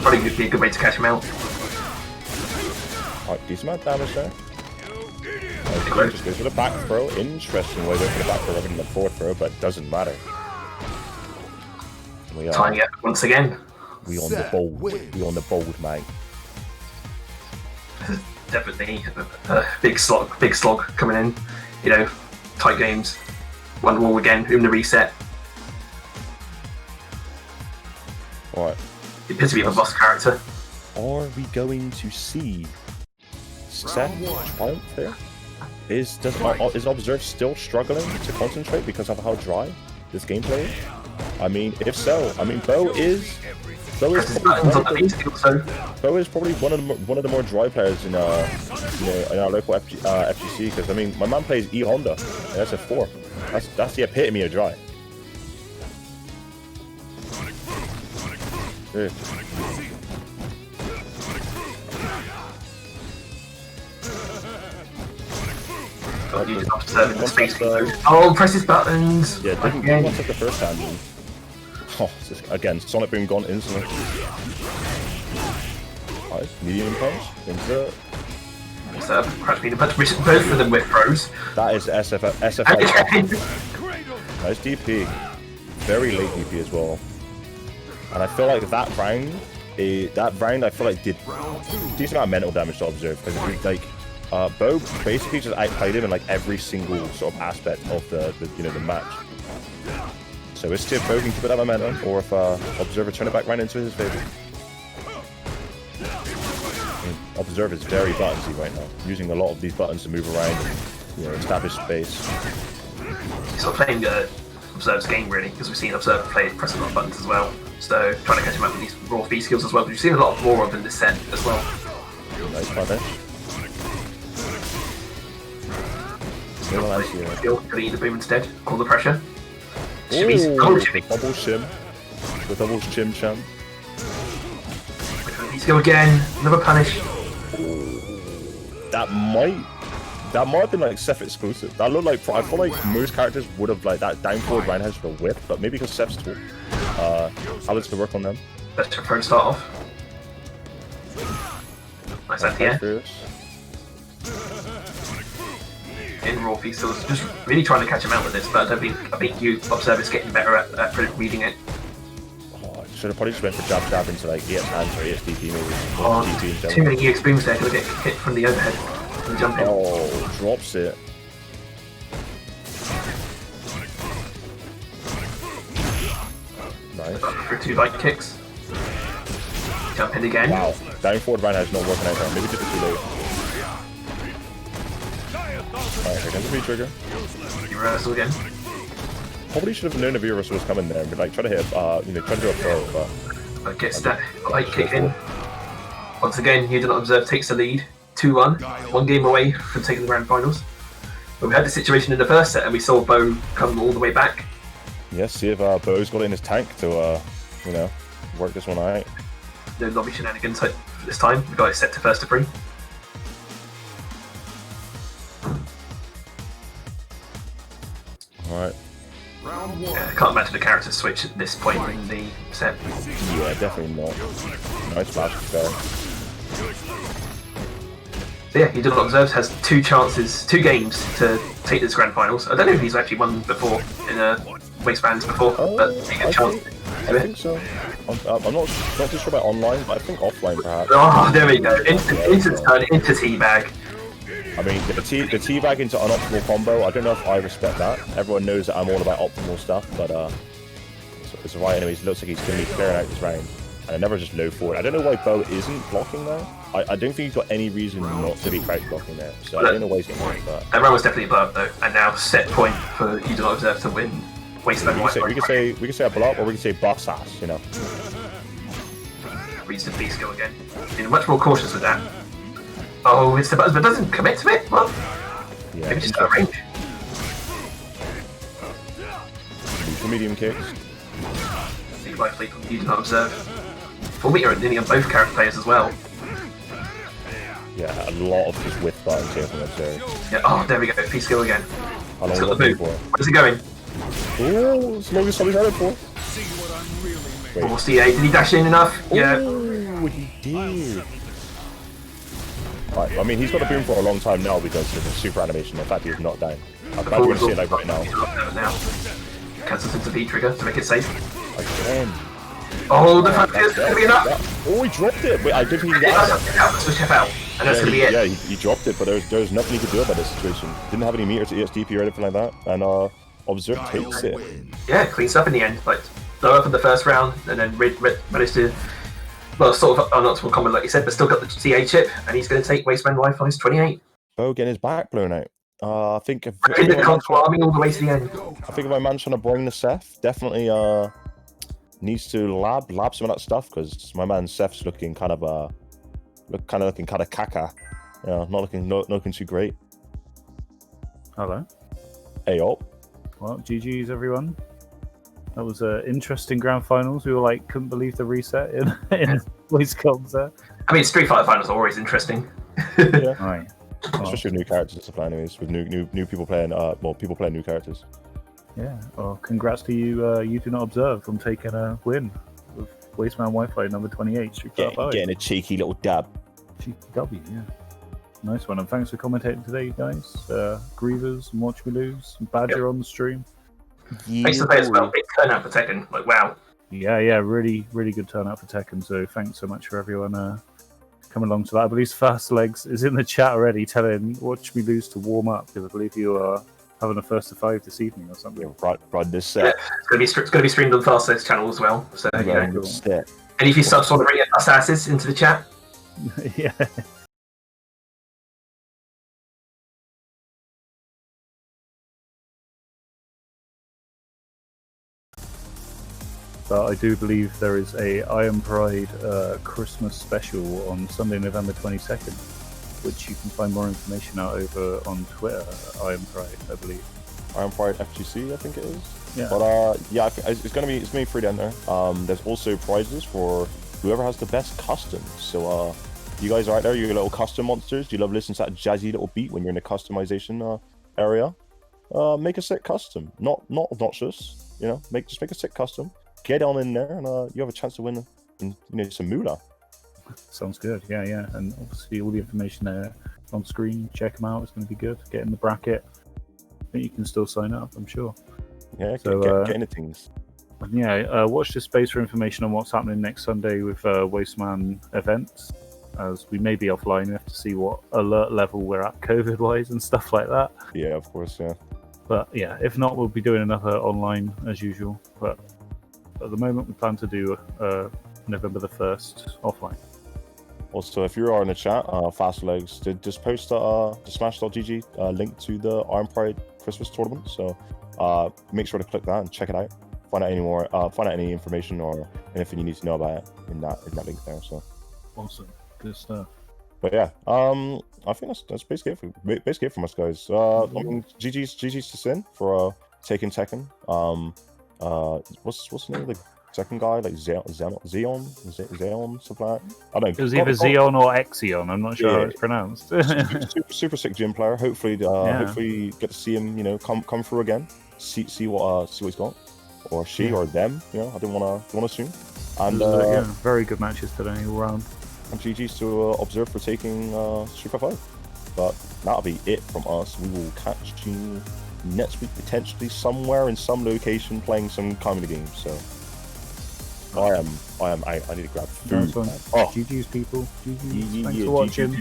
Probably would be a good way to catch him out. Alright, decent amount of damage there. Okay, just goes for the back throw. Interesting way to go for the back throw rather than the forward throw, but doesn't matter. We are tying it once again. We on the bold. We on the bold, mate. Definitely a big slog coming in. You know, tight games. One wall again, in the reset. Alright. It appears to be a boss character. Are we going to see Seth triumph here? Is Observe still struggling to concentrate because of how dry this gameplay is? I mean, if so, I mean, Bo is probably one of the more dry players in in our local FGC, because I mean, my man plays E Honda and SF4. That's the epitome of dry. Yeah. Oh, press his buttons! Yeah, didn't want to take the first time. Oh, again, Sonic Boom gone instantly. Nice, medium punch, insert. Crash medium punch, both of them with throws. That is SF. Nice DP. Very late DP as well. And I feel like that round I feel like did decent amount of mental damage to Observe, because like Bo basically just outplayed him in like every single sort of aspect of the match. So it's if Bo can keep it that momentum, or if Observer turn it back right into his favor. I mean, Observer is very buttonsy right now, using a lot of these buttons to move around and establish space. He's sort of playing Observe's game really, because we've seen Observer press a lot of buttons as well. So trying to catch him up with these raw V skills as well, but we've seen a lot more of in this set as well. Nice punish. Could eat the boom instead, call the pressure. Ooh, the double shim. The double shim chum. Let's go again, another punish. That might have been like Seth exclusive. That looked like, I feel like most characters would have like that down forward roundhouse for a whip, but maybe because Seth's tall. Alex could work on them. Let's try to start off. Nice idea. In raw V skills, just really trying to catch him out with this, but I think you Observe is getting better at reading it. Oh, I should have probably just went for jab into like EX hands or EX DP maybe. Oh, too many EX booms there, gonna get hit from the overhead and jump in. Oh, drops it. Nice. For 2 light kicks. Jump in again. Wow, down forward roundhouse not working out there. Maybe just too late. Alright, here comes the V-trigger. Reversal again. Probably should have known a V-reversal was coming there, but like try to hit, try to do a throw, but... Gets that light kick in. Once again, You Do Not Observe takes the lead. 2-1. 1 game away from taking the grand finals. But we had the situation in the first set, and we saw Bo come all the way back. Yes, see if Bo's got it in his tank to, work this one out. No lobby shenanigans this time. We got it set to first to 3. Alright. Yeah, I can't imagine the character switch at this point in the set. Yeah, definitely not. Nice flash there. So yeah, You Do Not Observe has 2 games to take this grand finals. I don't know if he's actually won before in Waistbands before, but take a chance. I think so. I'm not too sure about online, but I think offline perhaps. Oh, there we go. Instant turn into teabag. I mean, the teabag into unoptimal combo, I don't know if I respect that. Everyone knows that I'm all about optimal stuff, but it's right anyways. It looks like he's going to be clearing out this round. And I never just low forward. I don't know why Bo isn't blocking there. I don't think he's got any reason not to be crouch blocking there. So I don't know why he's getting that. That round was definitely above though, and now set point for You Do Not Observe to win. Waistman. We can say a block, or we can say boss ass. Reads the B skill again. Being much more cautious with that. Oh, it's the buttons, but doesn't commit to it. Well, yeah, maybe just out of range. Neutral medium kicks. Big life leap you do not observe. Full meter and nearly on both character players as well. Yeah, a lot of just whiff buttons here from Observe. Yeah, oh, there we go. Peace skill again. How long He's is got the that boot. for? Where's he going? Oh, slowly something's headed for. See what I'm really made Or CA. Did he dash in enough? Yeah. Oh, he did. Right, I mean, he's got the boom for a long time now because of the super animation. In fact, he's not down. I'm glad we're going to see it like right now. Cancels into V trigger to make it safe. Again. Oh, the fact is going to be enough. Oh, he dropped it. Wait, I didn't think he got it. Switch F out. And that's going to be it. Yeah, he dropped it, but there's nothing he could do about this situation. Didn't have any meter to ESDP or anything like that. And Observe takes it. Yeah, clean stuff in the end. Like, low up in the first round, and then managed to, well, sort of unoptimal combo like you said, but still got the CA chip, and he's going to take Waistman Wi-Fi's 28. Oh, getting his back blown out. I think if The control army all the way to the end. I think if my man's trying to bring the Seth, definitely needs to lab some of that stuff because my man Seth's looking kind of looking kind of caca. Yeah, not looking too great. Hello. Hey up. Well, GG's everyone. That was interesting grand finals. We were like, couldn't believe the reset in voice comms there. I mean, Street Fighter finals are always interesting. Yeah. Right. Especially with new characters to play, anyways. With new people playing, people playing new characters. Yeah. Well, congrats to you. You do not observe from taking a win with Waistman Wi-Fi number 28. Street Fighter 5. Getting a cheeky little dab. Cheeky W. Yeah. Nice one. And thanks for commentating today, guys. Grievers and Watch Me Lose. And Badger on the stream. Thanks to play as well. Big turnout for Tekken. Like, wow. Yeah. Really good turnout for Tekken. So thanks so much for everyone coming along to that. I believe Fast Legs is in the chat already telling Watch Me Lose to warm up because I believe you are having a first to 5 this evening or something. Right this Yeah, set. it's going to be streamed on Fast Legs channel as well. So, you know. Cool. Set. And if you subs want to bring us asses into the chat, Yeah. But I do believe there is a Iron Pride Christmas special on Sunday, November 22nd, which you can find more information out over on Twitter, Iron Pride, I believe. Iron Pride FGC, I think it is. Yeah. But yeah, it's gonna be free down there. There's also prizes for whoever has the best custom. So you guys are out there, you little custom monsters. Do you love listening to that jazzy little beat when you're in the customization area? Make a sick custom, not obnoxious. You know, just make a sick custom. Get on in there, and you have a chance to win, some moolah. Sounds good. Yeah. And obviously all the information there on screen. Check them out. It's going to be good. Get in the bracket. I think you can still sign up, I'm sure. Yeah, So, get into things. Yeah, watch this space for information on what's happening next Sunday with Waistman events. As we may be offline, we have to see what alert level we're at COVID-wise and stuff like that. Yeah, of course, yeah. But yeah, if not, we'll be doing another online as usual. But at the moment, we plan to do November the 1st offline. Also, if you are in the chat, Fast Legs did just post the Smash.gg link to the Iron Pride Christmas tournament. So make sure to click that and check it out. Find out any information or anything you need to know about it in that link there. So Awesome, good stuff. But yeah, I think that's basically it from us, guys. I mean, GG's to Sin for taking Tekken. What's the name of the second guy? Like Zeon, something like that. I don't know. It was either Xeon or Exion. I'm not sure how it's pronounced. super sick gym player. Hopefully, hopefully get to see him. Come through again. See what he's got, or she or them. I didn't want to assume. And very good matches today all round. And GG's to Observe for taking Street Fighter 5. But that'll be it from us. We will catch you next week, potentially somewhere in some location playing some comedy games. So I need to grab food. Nice one. GG's people. GG's. Thanks for watching.